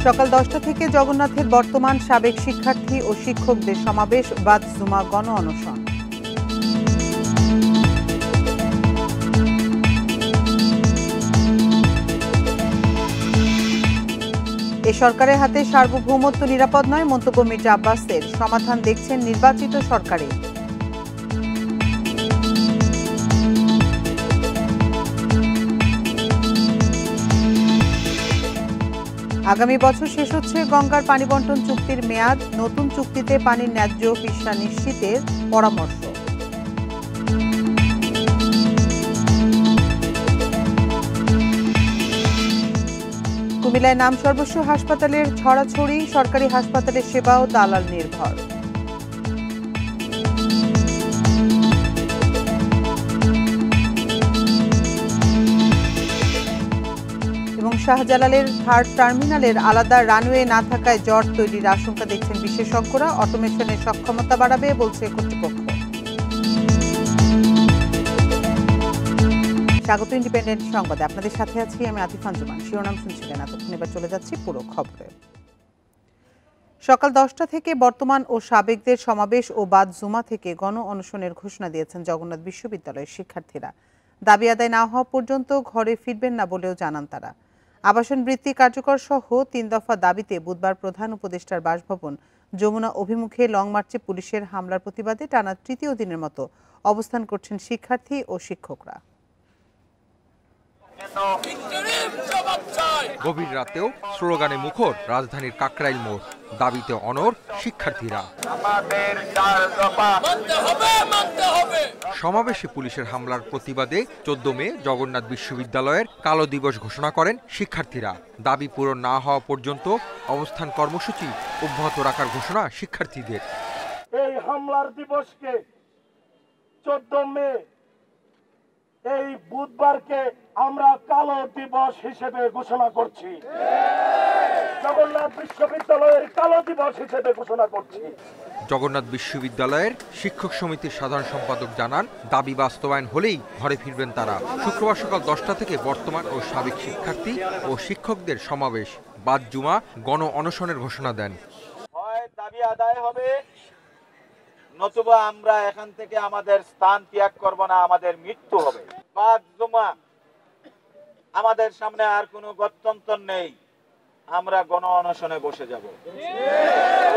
সকাল 10টা থেকে জগন্নাথের বর্তমান সাবেক শিক্ষার্থী ও শিক্ষকদের সমাবেশ, বাদ জুমা গণ অনশন। এ সরকারের হাতে সার্বভৌমত্ব নিরাপদ নয়, মন্তব্য মির্জা আব্বাসের। সমাধান দেখছেন নির্বাচিত সরকারে। আগামী বছর শেষ হচ্ছে গঙ্গার পানি বন্টন চুক্তির মেয়াদ, নতুন চুক্তিতে পানির ন্যায্য হিস্যা নিশ্চিতের পরামর্শ। কুমিল্লায় নাম সর্বস্ব হাসপাতালের ছড়াছড়ি, সরকারি হাসপাতালের সেবাও দালাল নির্ভর। এবং শাহজালালের থার্ড টার্মিনালের আলাদা রানওয়ে না থাকায় জট তৈরির আশঙ্কা দেখছেন বিশেষজ্ঞরা। অটোমেশনের সক্ষমতা বাড়াবে বলছে কর্তৃপক্ষ। স্বাগত ইন্ডিপেন্ডেন্ট সংবাদে, আপনাদের সাথে আছি আমি আতিফ আঞ্জুমান। শিরোনাম শুনছিলেন এতক্ষণ, এবার চলে যাচ্ছি পুরো খবরে। সকাল 10টা থেকে বর্তমান ও সাবেকদের সমাবেশ ও বাদ জুমা থেকে গণ অনশনের ঘোষণা দিয়েছেন জগন্নাথ বিশ্ববিদ্যালয়ের শিক্ষার্থীরা। দাবি আদায় না হওয়া পর্যন্ত ঘরে ফিরবেন না বলেও জানান তারা। আবাসন বৃত্তি কার্যকর সহ 3 দফা দাবিতে বুধবার প্রধান উপদেষ্টার বাসভবন যমুনা অভিমুখে লং মার্চে পুলিশের হামলার প্রতিবাদে টানা তৃতীয় দিনের মতো অবস্থান করছেন শিক্ষার্থী ও শিক্ষকরা। গভীর রাতেও স্লোগানে মুখর রাজধানীর কাকরাইল মোড়, দাবিতে অনড় শিক্ষার্থীরা। সমাবেশে পুলিশের হামলার প্রতিবাদে 14 মে জগন্নাথ বিশ্ববিদ্যালয়ের কালো দিবস ঘোষণা করেন শিক্ষার্থীরা। দাবি পূরণ না হওয়া পর্যন্ত অবস্থান কর্মসূচি অব্যাহত রাখার ঘোষণা শিক্ষার্থীদের। এই হামলার দিবসকে 14 মে এই বুধবারকে আমরা কালো দিবস হিসেবে ঘোষণা করছি। জগন্নাথ বিশ্ববিদ্যালয়ের কালো দিবস হিসেবে ঘোষণা করছি। জগন্নাথ বিশ্ববিদ্যালয়ের শিক্ষক সমিতির সাধারণ সম্পাদক জানান, দাবি বাস্তবায়ন হলেই ঘরে ফিরবেন তারা। শুক্রবার সকাল 10টা থেকে বর্তমান ও সাবেক শিক্ষার্থী ও শিক্ষকদের সমাবেশ, বাদ জুমা গণ অনশনের ঘোষণা দেন। হয় দাবি আদায় হবে, নতুবা আমরা এখান থেকে আমাদের স্থান ত্যাগ করব না, আমাদের মৃত্যু হবে। বাদ জুমা, আমাদের সামনে আর কোনো গত্যন্তর নেই, আমরা গণ অনশনে বসে যাব।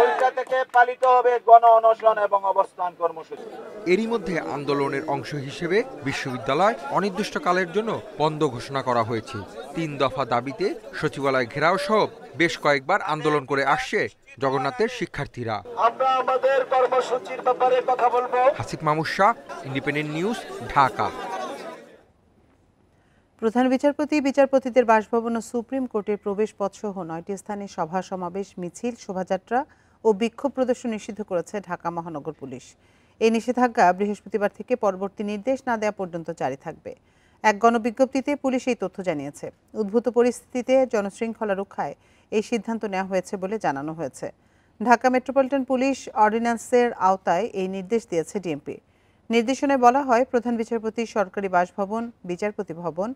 ওইটা থেকে পালিত হবে গণ অনশন এবং অবস্থান কর্মসূচি। এরই মধ্যে আন্দোলনের অংশ হিসেবে বিশ্ববিদ্যালয় অনির্দিষ্টকালের জন্য বন্ধ ঘোষণা করা হয়েছে। 3 দফা দাবিতে সচিবালয় ঘেরাও সহ বেশ কয়েকবার আন্দোলন করে আসছে জগন্নাথের শিক্ষার্থীরা। আমরা আমাদের কর্মসূচির ব্যাপারে কথা বলবো। Hasif Mahmud Shah, independent news, Dhaka. প্রধান বিচারপতি, বিচারপতিদের বাসভবন ও সুপ্রিম কোর্টের প্রবেশ পথ সহ 9টি স্থানে সভা সমাবেশ, মিছিল, শোভাযাত্রা ও বিক্ষোভ প্রদর্শন নিষিদ্ধ করেছে ঢাকা মহানগর পুলিশ। এই নিষেধাজ্ঞা বৃহস্পতিবার থেকে পরবর্তী নির্দেশ না দেওয়া পর্যন্ত জারি থাকবে। এক গণবিজ্ঞপ্তিতে পুলিশ এই তথ্য জানিয়েছে। উদ্ভূত পরিস্থিতিতে জনশৃঙ্খলা রক্ষায় এই সিদ্ধান্ত নেওয়া হয়েছে বলে জানানো হয়েছে। ঢাকা মেট্রোপলিটন পুলিশ অর্ডিন্যান্সের আওতায় এই নির্দেশ দিয়েছে ডিএমপি। নির্দেশনায় বলা হয়, প্রধান বিচারপতি সরকারি বাসভবন, বিচারপতি ভবন,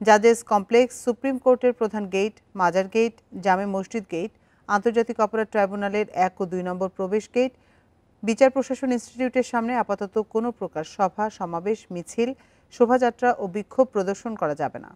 জাজেস কমপ্লেক্স, সুপ্রিম কোর্টের প্রধান গেট, মাজার গেট, জামে মসজিদ গেট, আন্তর্জাতিক অপরাধ ট্রাইব্যুনালের 1 ও 2 নম্বর প্রবেশ গেট, বিচার প্রশাসন ইনস্টিটিউটের সামনে আপাতত কোনো প্রকার সভা সমাবেশ, মিছিল, শোভাযাত্রা ও বিক্ষোভ প্রদর্শন করা যাবে না।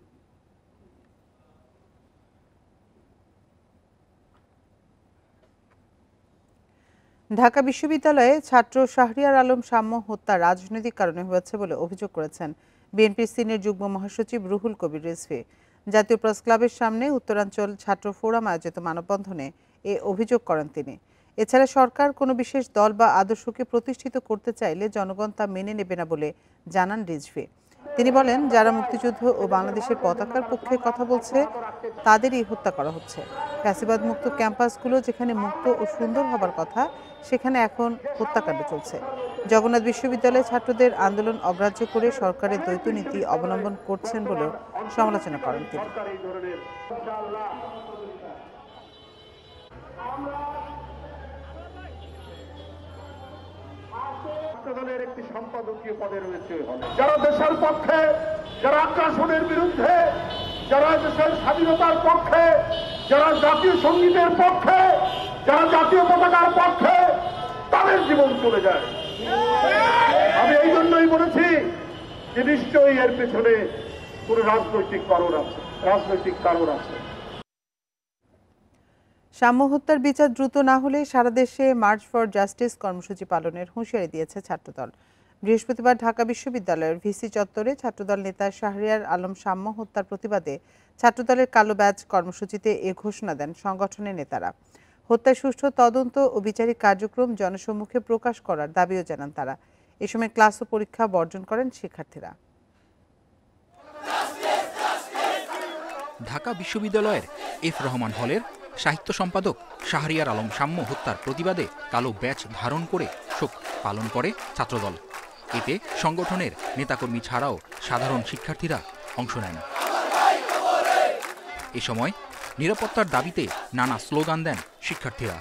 ঢাকা বিশ্ববিদ্যালয়ে ছাত্র শাহরিয়ার আলম শাম্য হত্যা রাজনৈতিক কারণে হয়েছে বলে অভিযোগ করেছেন বিএনপির সিনিয়র যুগ্ম মহাসচিব রুহুল কবির রিজভী। জাতীয় প্রেস ক্লাবের সামনে উত্তরাঞ্চল ছাত্র ফোরাম আয়োজিত মানববন্ধনে এ অভিযোগ করেন তিনি। এছাড়া সরকার কোনো বিশেষ দল বা আদর্শকে প্রতিষ্ঠিত করতে চাইলে জনগণ তা মেনে নেবে না বলে জানান রিজভী। তিনি বলেন, যারা মুক্তিযুদ্ধ ও বাংলাদেশের পতাকার পক্ষে কথা বলছে তাদেরই হত্যা করা হচ্ছে। ফ্যাসিবাদ মুক্ত ক্যাম্পাসগুলো যেখানে মুক্ত ও সুন্দর হবার কথা, সেখানে এখন হত্যাকাণ্ড চলছে। জগন্নাথ বিশ্ববিদ্যালয়ে ছাত্রদের আন্দোলন অগ্রাহ্য করে সরকারের দ্বৈত নীতি অবলম্বন করছেন বলেও সমালোচনা করেন তিনি। দলের একটি সম্পাদকীয় পদে রয়েছে, যারা দেশের পক্ষে, যারা আগ্রাসনের বিরুদ্ধে, যারা দেশের স্বাধীনতার পক্ষে, যারা জাতীয় সঙ্গীতের পক্ষে, যারা জাতীয় পতাকার পক্ষে, তাদের জীবন চলে যায়। আমি এই জন্যই বলেছি যে নিশ্চয়ই এর পেছনে কোন রাজনৈতিক কারণ আছে। সাম্য হত্যার বিচার দ্রুত না হলে সারা দেশে মার্চ ফর জাস্টিস কর্মসূচি পালনের হুঁশিয়ারি দিয়েছে ছাত্রদল। বৃহস্পতিবার ঢাকা বিশ্ববিদ্যালয়ের ভিসি চত্বরে ছাত্রদল নেতা শাহরিয়ার আলম সাম্য হত্যার প্রতিবাদে ছাত্রদলের কালো ব্যাজ কর্মসূচিতে এ ঘোষণা দেন সংগঠনের নেতারা। হত্যার সুষ্ঠু তদন্ত ও বিচারিক কার্যক্রম জনসম্মুখে প্রকাশ করার দাবিও জানান তারা। এ সময় ক্লাস ও পরীক্ষা বর্জন করেন শিক্ষার্থীরা। ঢাকা বিশ্ববিদ্যালয়ের এফ রহমান হলের সাহিত্য সম্পাদক শাহরিয়ার আলম সাম্য হত্যার প্রতিবাদে কালো ব্যাচ ধারণ করে শোক পালন করে ছাত্রদল। এতে সংগঠনের নেতাকর্মী ছাড়াও সাধারণ শিক্ষার্থীরা অংশ নেন। এ সময় নিরাপত্তার দাবিতে নানা স্লোগান দেন শিক্ষার্থীরা।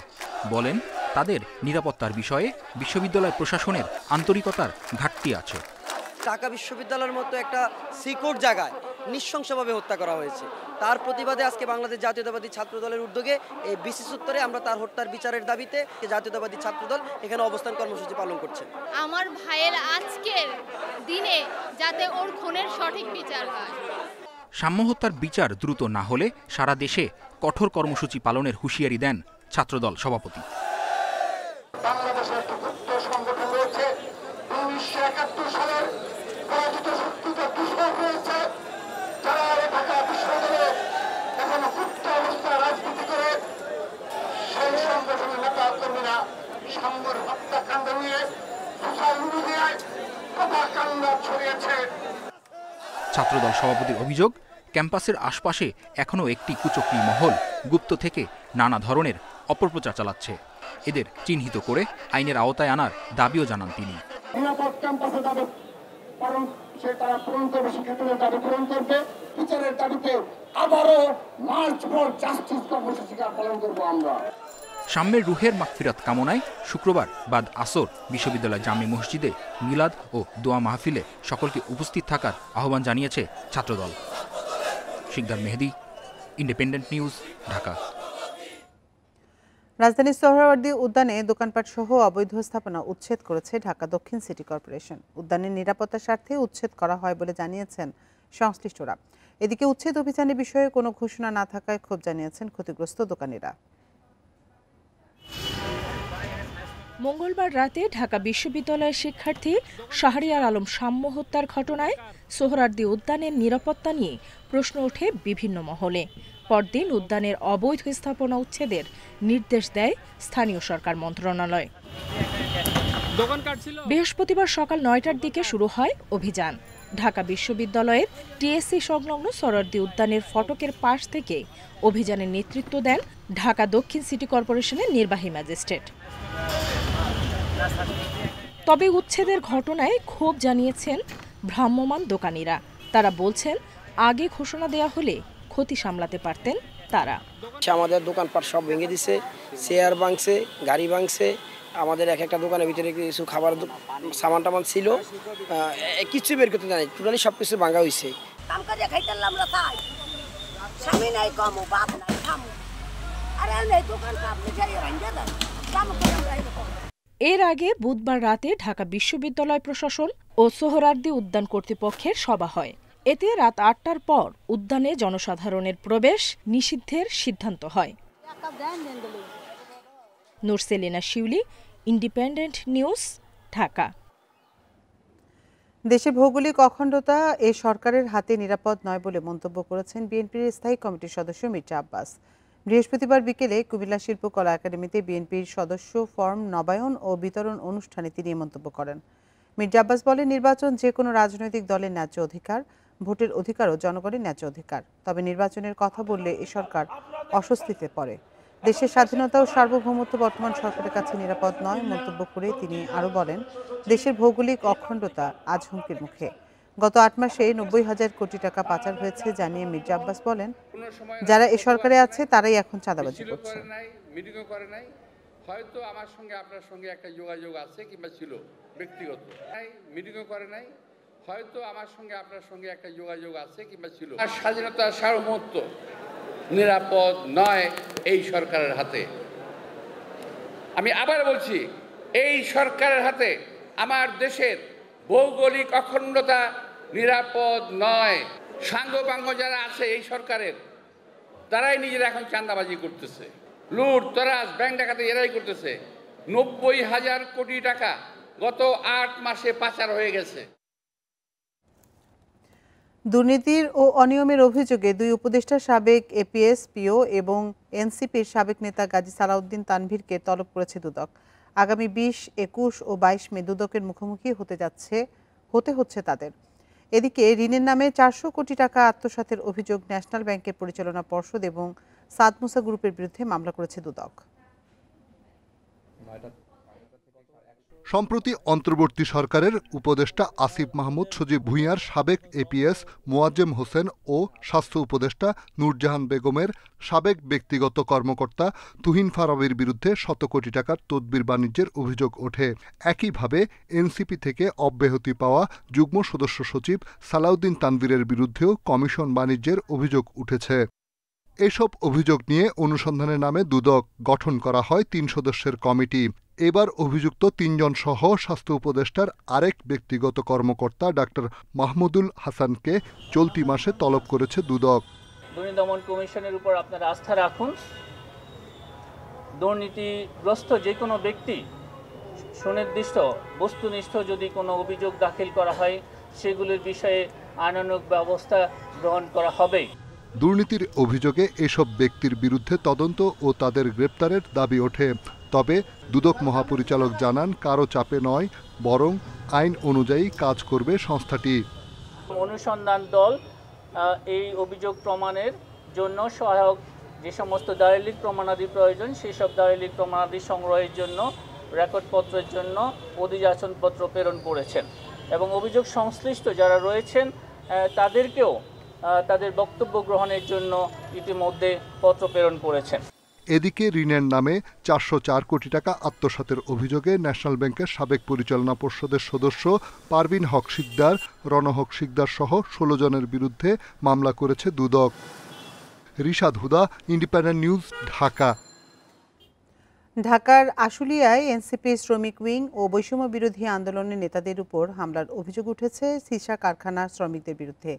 বলেন তাদের নিরাপত্তার বিষয়ে বিশ্ববিদ্যালয় প্রশাসনের আন্তরিকতার ঘাটতি আছে। ঢাকা বিশ্ববিদ্যালয়ের মতো একটা সিকিউর জায়গায় নৃশংসভাবে হত্যা করা হয়েছে। তার প্রতিবাদে আজকে বাংলাদেশ জাতীয়তাবাদী ছাত্রদলের উদ্যোগে এই বিসি চত্বরে আমরা তার হত্যার বিচারের দাবিতে জাতীয়তাবাদী ছাত্রদল এখানে অবস্থান কর্মসূচি পালন করছে। আমার ভাইয়ের আজকের দিনে যাতে ওর খুনের সঠিক বিচার হয়। সাম্য হত্যার বিচার দ্রুত না হলে সারা দেশে কঠোর কর্মসূচি পালনের হুঁশিয়ারি দেন ছাত্রদল সভাপতি। বাংলাদেশের একটি ক্ষুদ্র সংগঠন রয়েছে, 1971 সালের পরাজিত শক্তিতে দূষণ রয়েছে, যারা ঢাকা বিশ্ববিদ্যালয়ে এখনো ক্ষুদ্র অবস্থায় রাজনীতি করে। সেই সংগঠনের নেতা কর্মীরা সাম্যর হত্যাকাণ্ড নিয়ে সোশ্যাল মিডিয়ায় প্রপাগান্ডা ছড়িয়েছে। ছাত্রদল সভাপতির অভিযোগ, ক্যাম্পাসের আশপাশে এখনও একটি কুচক্রী মহল গুপ্ত থেকে নানা ধরনের অপপ্রচার চালাচ্ছে। এদের চিহ্নিত করে আইনের আওতায় আনার দাবিও জানান তিনি। নিরাপদ ক্যাম্পাসে দাবি পালন তারা পূরণ করবে, শিক্ষার্থীদের দাবি পূরণ করবে। বিচারের দাবিতে আবারও মার্চ ফর জাস্টিস কর্মসূচি পালন করবো আমরা। সাম্যের রুহের মাগফিরাত কামনায় শুক্রবার বাদ আসর বিশ্ববিদ্যালয় জামে মসজিদে মিলাদ ও দোয়া মাহফিলে সকলকে উপস্থিত থাকার আহ্বান জানিয়েছে ছাত্রদল। শিকদার মেহেদি, ইন্ডিপেন্ডেন্ট নিউজ, ঢাকা। রাজধানীর সোহরাওয়ার্দী উদ্যানে দোকানপাট সহ অবৈধ স্থাপনা উচ্ছেদ করেছে ঢাকা দক্ষিণ সিটি কর্পোরেশন। উদ্যানের নিরাপত্তার স্বার্থে উচ্ছেদ করা হয় বলে জানিয়েছেন সংশ্লিষ্টরা। এদিকে উচ্ছেদ অভিযানের বিষয়ে কোনো ঘোষণা না থাকায় ক্ষোভ জানিয়েছেন ক্ষতিগ্রস্ত দোকানিরা। মঙ্গলবার রাতে ঢাকা বিশ্ববিদ্যালয়ের শিক্ষার্থী শাহরিয়ার আলম সাম্য হত্যার ঘটনায় সোহরাওয়ার্দী উদ্যানের নিরাপত্তা নিয়ে প্রশ্ন ওঠে বিভিন্ন মহলে। পরদিন উদ্যানের অবৈধ স্থাপনা উচ্ছেদের নির্দেশ দেয় স্থানীয় সরকার মন্ত্রণালয়। বৃহস্পতিবার সকাল ৯টার দিকে শুরু হয় অভিযান। ঢাকা বিশ্ববিদ্যালয়ের টিএসসি সংলগ্ন সোহরাওয়ার্দী উদ্যানের ফটকের পাশ থেকে অভিযানের নেতৃত্ব দেন ঢাকা দক্ষিণ সিটি কর্পোরেশনের নির্বাহী ম্যাজিস্ট্রেট। তবে উচ্ছেদের ঘটনায় ক্ষোভ জানিয়েছেন ভ্রাম্যমাণ দোকানিরা। তারা বলছেন, আগে ঘোষণা দেয়া হলে ক্ষতি সামলাতে পারতেন তারা। আমাদের দোকানপাট সব ভেঙে দিছে, চেয়ার ভাঙছে, গাড়ি ভাঙছে। আমাদের এক একটা দোকানের ভিতরে কিছু খাবার সামান টামান ছিল, কিছু বের করতে জানি, টোটালি সব কিছু ভাঙা হয়েছে। এর আগে বুধবার রাতে ঢাকা বিশ্ববিদ্যালয় প্রশাসন ও সোহরাওয়ার্দী উদ্যান কর্তৃপক্ষের সভা হয়। এতে রাত ৮টার পর উদ্যানে জনসাধারণের প্রবেশ নিষিদ্ধের সিদ্ধান্ত হয়। নুরসেলিনা শিউলি, ইন্ডিপেন্ডেন্ট নিউজ, ঢাকা। দেশের ভৌগোলিক অখণ্ডতা এ সরকারের হাতে নিরাপদ নয় বলে মন্তব্য করেছেন বিএনপির স্থায়ী কমিটির সদস্য মির্জা আব্বাস। বৃহস্পতিবার বিকেলে কুমিল্লা শিল্পকলা একাডেমিতে বিএনপির সদস্য ফর্ম নবায়ন ও বিতরণ অনুষ্ঠানে তিনি মন্তব্য করেন। মির্জা আব্বাস বলেন, নির্বাচন যে কোনো রাজনৈতিক দলের ন্যায্য অধিকার, ভোটের অধিকারও জনগণের ন্যায্য অধিকার। তবে নির্বাচনের কথা বললে এ সরকার অস্বস্তিতে পড়ে। দেশের স্বাধীনতা ও সার্বভৌমত্ব বর্তমান সরকারের কাছে নিরাপদ নয় মন্তব্য করে তিনি আরও বলেন, দেশের ভৌগোলিক অখণ্ডতা আজ হুমকির মুখে। গত ৮ মাসে ৯০,০০০ কোটি টাকা পাচার হয়েছে জানিয়ে মির্জা আব্বাস বলেন, যারা এ সরকারে আছে তারাই এখন চাঁদাবাজি করছে। হয়তো আমার সঙ্গে আপনার সঙ্গে একটা যোগাযোগ আছে কিংবা ছিল ব্যক্তিগত, মিটিংও করে নাই, হয়তো আমার সঙ্গে আপনার সঙ্গে একটা যোগাযোগ আছে কিংবা ছিল। স্বাধীনতা সার্বভৌমত্ব নিরাপদ নয় এই সরকারের হাতে। আমি আবার বলছি, এই সরকারের হাতে আমার দেশের ভৌগোলিক অখণ্ডতা নিরাপদ নয়। সাঙ্গপাঙ্গ যারা আছে এই সরকারের, তারাই নিজেরা এখন চাঁদাবাজি করতেছে, লুট তরাজ ব্যাংক ডাকাতি এরাই করতেছে। 90,000 কোটি টাকা গত 8 মাসে পাচার হয়ে গেছে। দুর্নীতির ও অনিয়মের অভিযোগে দুই উপদেষ্টা সাবেক এপিএস পিও এবং এনসিপির সাবেক নেতা গাজী সালাউদ্দিন তানভীরকে তলব করেছে দুদক। আগামী 20, 21 ও 22 মে দুদকের মুখোমুখি হতে হচ্ছে তাদের। এদিকে ঋণের নামে 400 কোটি টাকা আত্মসাতের অভিযোগ ন্যাশনাল ব্যাংকের পরিচালনা পর্ষদ এবং সাদ মুসা গ্রুপের বিরুদ্ধে মামলা করেছে দুদক। সম্প্রতি অন্তর্বর্তী সরকারের উপদেষ্টা আসিফ মাহমুদ সজীব ভুঁইয়ার সাবেক এপিএস মোয়াজ্জেম হোসেন ও স্বাস্থ্য উপদেষ্টা নূরজাহান বেগমের সাবেক ব্যক্তিগত কর্মকর্তা তুহিন ফারাবীর বিরুদ্ধে 100 কোটি টাকার তদবির বাণিজ্যের অভিযোগ ওঠে। একইভাবে এনসিপি থেকে অব্যাহতি পাওয়া যুগ্ম সদস্য সচিব সালাউদ্দিন তানভীরের বিরুদ্ধেও কমিশন বাণিজ্যের অভিযোগ উঠেছে। এসব অভিযোগ নিয়ে অনুসন্ধানের নামে দুদক গঠন করা হয় 3 সদস্যের কমিটি। এবার অভিযুক্ত 3 জন সহ স্বাস্থ্য উপদেষ্টার আরেক ব্যক্তিগত কর্মকর্তা ডাক্তার মাহমুদুল হাসানকে চলতি মাসে তলব করেছে দুদক। দুর্নীতি দমন কমিশনের উপর আপনারা আস্থা রাখুন। দুর্নীতিগ্রস্ত যে কোনো ব্যক্তি সুনির্দিষ্ট বস্তুনিষ্ঠ যদি কোনো অভিযোগ দাখিল করা হয়, সেগুলির বিষয়ে আইনানুগ ব্যবস্থা গ্রহণ করা হবে। দুর্নীতির অভিযোগে এসব ব্যক্তির বিরুদ্ধে তদন্ত ও তাদের গ্রেপ্তারের দাবি ওঠে। তবে দুদক মহাপরিচালক জানান, কারো চাপে নয়, বরং আইন অনুযায়ী কাজ করবে সংস্থাটি। অনুসন্ধান দল এই অভিযোগ প্রমাণের জন্য সহায়ক যে সমস্ত দালিলিক প্রমাণাদি প্রয়োজন, সেই সব দালিলিক প্রমাণাদি সংগ্রহের জন্য রেকর্ডপত্রের জন্য অধিযাচনপত্র প্রেরণ করেছেন এবং অভিযোগ সংশ্লিষ্ট যারা রয়েছেন তাদেরকেও তাদের বক্তব্য গ্রহণের জন্য ইতিমধ্যে পত্র প্রেরণ করেছেন। এদিকে ঋণের নামে 404 কোটি টাকা আত্মসাতের অভিযোগে ন্যাশনাল ব্যাংকের সাবেক পরিচালনা পর্ষদের সদস্য পারভিন হক শিকদার, রণহক শিকদার সহ 16 জনের বিরুদ্ধে মামলা করেছে দুদক। রিশাদ হুদা, ইন্ডিপেন্ডেন্ট নিউজ, ঢাকা। ঢাকার আশুলিয়ায় এনসিপি শ্রমিক উইং ও বৈষম্য বিরোধী আন্দোলনের নেতাদের উপর হামলার অভিযোগ উঠেছে সীসা কারখানার শ্রমিকদের বিরুদ্ধে।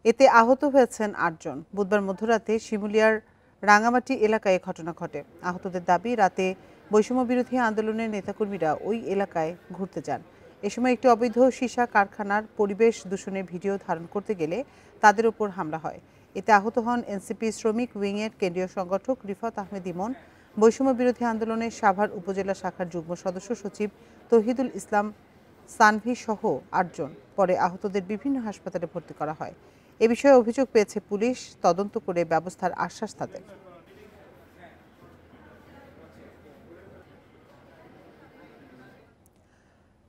এতে আহত হয়েছেন 8 জন। বুধবার মধ্যরাতে শিমুলিয়ার রাঙামাটি এলাকায় ঘটনা ঘটে। আহতদের দাবি, রাতে বৈষম্য বিরোধী আন্দোলনের নেতাকর্মীরা ওই এলাকায় ঘুরতে যান। এ সময় একটি অবৈধ সীসা কারখানার পরিবেশ দূষণের ভিডিও ধারণ করতে গেলে তাদের উপর হামলা হয়। এতে আহত হন এনসিপি শ্রমিক উইংয়ের কেন্দ্রীয় সংগঠক রিফাত আহমেদ ইমন, বৈষম্য বিরোধী আন্দোলনের সাভার উপজেলা শাখার যুগ্ম সদস্য সচিব তৌহিদুল ইসলাম সানভি সহ 8 জন। পরে আহতদের বিভিন্ন হাসপাতালে ভর্তি করা হয়। এ বিষয়ে অভিযোগ পেয়েছে পুলিশ, তদন্ত করে ব্যবস্থার আশ্বাস তাদের।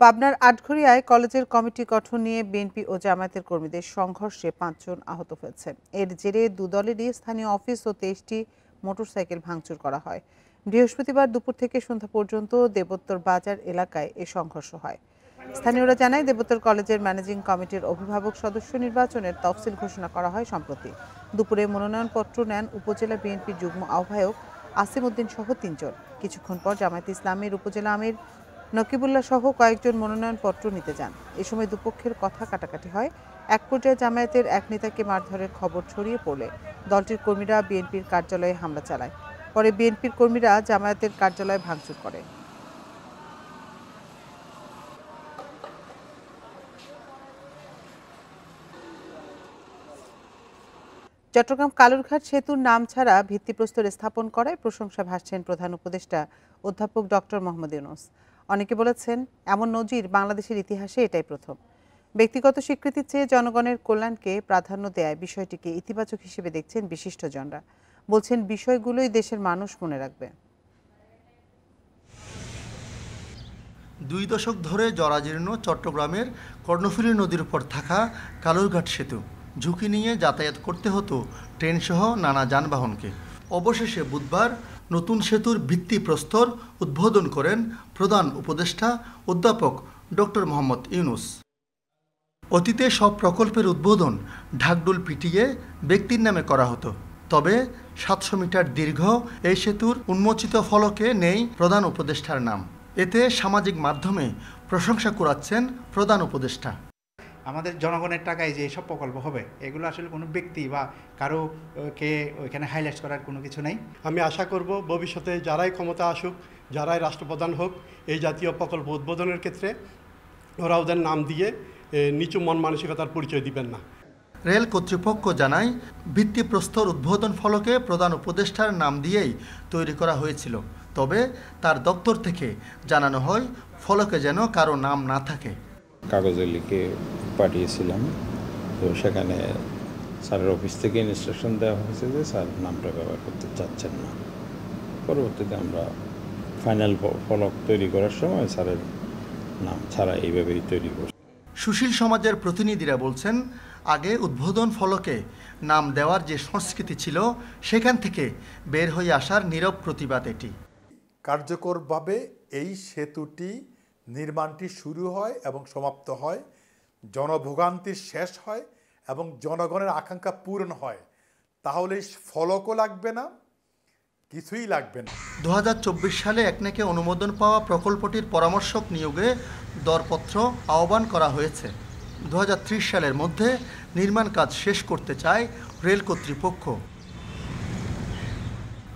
পাবনার আটঘরিয়ায় কলেজের কমিটি গঠন নিয়ে বিএনপি ও জামায়াতের কর্মীদের সংঘর্ষে 5 জন আহত হয়েছেন। এর জেরে দুদলেরই স্থানীয় অফিস ও 23টি মোটরসাইকেল ভাঙচুর করা হয়। বৃহস্পতিবার দুপুর থেকে সন্ধ্যা পর্যন্ত দেবোত্তর বাজার এলাকায় এ সংঘর্ষ হয়। স্থানীয়রা জানায়, দেবোত্তর কলেজের ম্যানেজিং কমিটির অভিভাবক সদস্য নির্বাচনের তফসিল ঘোষণা করা হয় সম্প্রতি। দুপুরে মনোনয়নপত্র নেন উপজেলা বিএনপির যুগ্ম আহ্বায়ক আসিম উদ্দিন সহ 3 জন। কিছুক্ষণ পর জামায়াতে ইসলামের উপজেলা আমির নকিবুল্লাহ সহ কয়েকজন মনোনয়নপত্র নিতে যান। এ সময় দুপক্ষের কথা কাটাকাটি হয়। এক পর্যায়ে জামায়াতের এক নেতাকে মারধরের খবর ছড়িয়ে পড়লে দলটির কর্মীরা বিএনপির কার্যালয়ে হামলা চালায়। পরে বিএনপির কর্মীরা জামায়াতের কার্যালয় ভাঙচুর করে। চট্টগ্রাম কালুরঘাট সেতুর নাম ছাড়া ভিত্তিপ্রস্তর স্থাপন করায় প্রশংসা ভাসছেন প্রধান উপদেষ্টা অধ্যাপক ডক্টর মোহাম্মদ ইউনূস। অনেকে বলেছেন, এমন নজির বাংলাদেশের ইতিহাসে এটাই প্রথম। ব্যক্তিগত স্বীকৃতির চেয়ে জনগণের কল্যাণকে প্রাধান্য দেয় বিষয়টিকে ইতিবাচক হিসেবে দেখছেন বিশিষ্টজনরা। বলছেন, বিষয়গুলোই দেশের মানুষ মনে রাখবে। 2 দশক ধরে জরাজীর্ণ চট্টগ্রামের কর্ণফুলী নদীর উপর থাকা কালুরঘাট সেতু ঝুঁকি নিয়ে যাতায়াত করতে হতো ট্রেনসহ নানা যানবাহনকে। অবশেষে বুধবার নতুন সেতুর ভিত্তিপ্রস্তর উদ্বোধন করেন প্রধান উপদেষ্টা অধ্যাপক ডক্টর মোহাম্মদ ইউনূস। অতীতে সব প্রকল্পের উদ্বোধন ঢাকঢোল পিটিয়ে ব্যক্তির নামে করা হতো। তবে 700 মিটার দীর্ঘ এই সেতুর উন্মোচিত ফলকে নেই প্রধান উপদেষ্টার নাম। এতে সামাজিক মাধ্যমে প্রশংসা কুড়াচ্ছেন প্রধান উপদেষ্টা। আমাদের জনগণের টাকায় যে সব প্রকল্প হবে এগুলো আসলে কোনো ব্যক্তি বা কারোকে ওইখানে হাইলাইট করার কোনো কিছু নেই। আমি আশা করব ভবিষ্যতে যারাই ক্ষমতা আসুক, যারাই রাষ্ট্রপ্রধান হোক, এই জাতীয় প্রকল্প উদ্বোধনের ক্ষেত্রে ওরা ওদের নাম দিয়ে নিচু মন মানসিকতার পরিচয় দিবেন না। রেল কর্তৃপক্ষ জানায় ভিত্তিপ্রস্তর উদ্বোধন ফলকে প্রধান উপদেষ্টার নাম দিয়েই তৈরি করা হয়েছিল। তবে তার দপ্তর থেকে জানানো হয় ফলকে যেন কারো নাম না থাকে। কাগজে লিখে পাঠিয়েছিলাম, তো সেখানে স্যারের অফিস থেকে ইনস্ট্রাকশন দেওয়া হয়েছে যে স্যার নামটা ব্যবহার করতে চাচ্ছেন না। পরবর্তীতে আমরা ফাইনাল ফলক তৈরি করার সময় স্যারের নাম ছাড়া এইভাবেই তৈরি করছি। সুশীল সমাজের প্রতিনিধিরা বলছেন, আগে উদ্বোধন ফলকে নাম দেওয়ার যে সংস্কৃতি ছিল সেখান থেকে বের হয়ে আসার নীরব প্রতিবাদ এটি। কার্যকরভাবে এই সেতুটি নির্মাণটি শুরু হয় এবং সমাপ্ত হয়, জনভোগান্তির শেষ হয় এবং জনগণের আকাঙ্ক্ষা পূরণ হয়, তাহলে ফলকও লাগবে না, কিছুই লাগবে না। 2024 সালে একনেকে অনুমোদন পাওয়া প্রকল্পটির পরামর্শক নিয়োগে দরপত্র আহ্বান করা হয়েছে। 2030 সালের মধ্যে নির্মাণ কাজ শেষ করতে চায় রেল কর্তৃপক্ষ।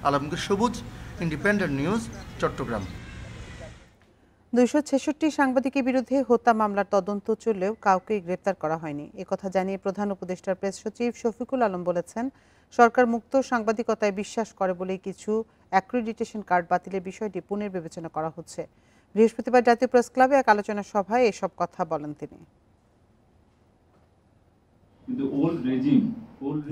আলমগীর সবুজ, ইন্ডিপেন্ডেন্ট নিউজ, চট্টগ্রাম। 266 সাংবাদিকের বিরুদ্ধে হত্যা মামলার তদন্ত চললেও কাউকেই গ্রেপ্তার করা হয়নি। একথা জানিয়ে প্রধান উপদেষ্টার প্রেস সচিব শফিকুল আলম বলেছেন, সরকার মুক্ত সাংবাদিকতায় বিশ্বাস করে বলেই কিছু অ্যাক্রিডিটেশন কার্ড বাতিলের বিষয়টি পুনর্বিবেচনা করা হচ্ছে। বৃহস্পতিবার জাতীয় প্রেস ক্লাবে এক আলোচনা সভায় এসব কথা বলেন তিনি।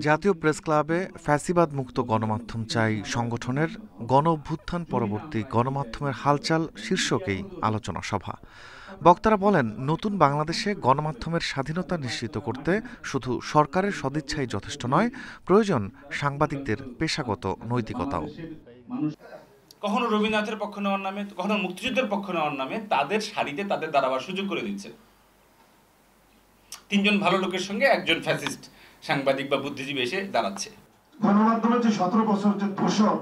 জাতীয় প্রেস ক্লাবে ফ্যাসিবাদ মুক্ত গণমাধ্যম চাই সংগঠনের গণ অভ্যুত্থান পরবর্তী গণমাধ্যমের হালচাল শীর্ষকেই আলোচনা সভা। বক্তারা বলেন, নতুন বাংলাদেশে গণমাধ্যমের স্বাধীনতা নিশ্চিত করতে শুধু সরকারের সদিচ্ছাই যথেষ্ট নয়, প্রয়োজন সাংবাদিকদের পেশাগত নৈতিকতাও। কখনো রবীন্দ্রনাথের পক্ষ নেওয়ার নামে, কখনো মুক্তিযুদ্ধের পক্ষ নেওয়ার নামে তাদের সারিতে তাদের দাঁড়াবার সুযোগ করে দিচ্ছে। 3 ভালো লোকের সঙ্গে একজন ফ্যাসিস্ট সাংবাদিক বা বুদ্ধিজীবী এসে দাঁড়াচ্ছে। গণমাধ্যমের যে 17 বছর যে দোষর,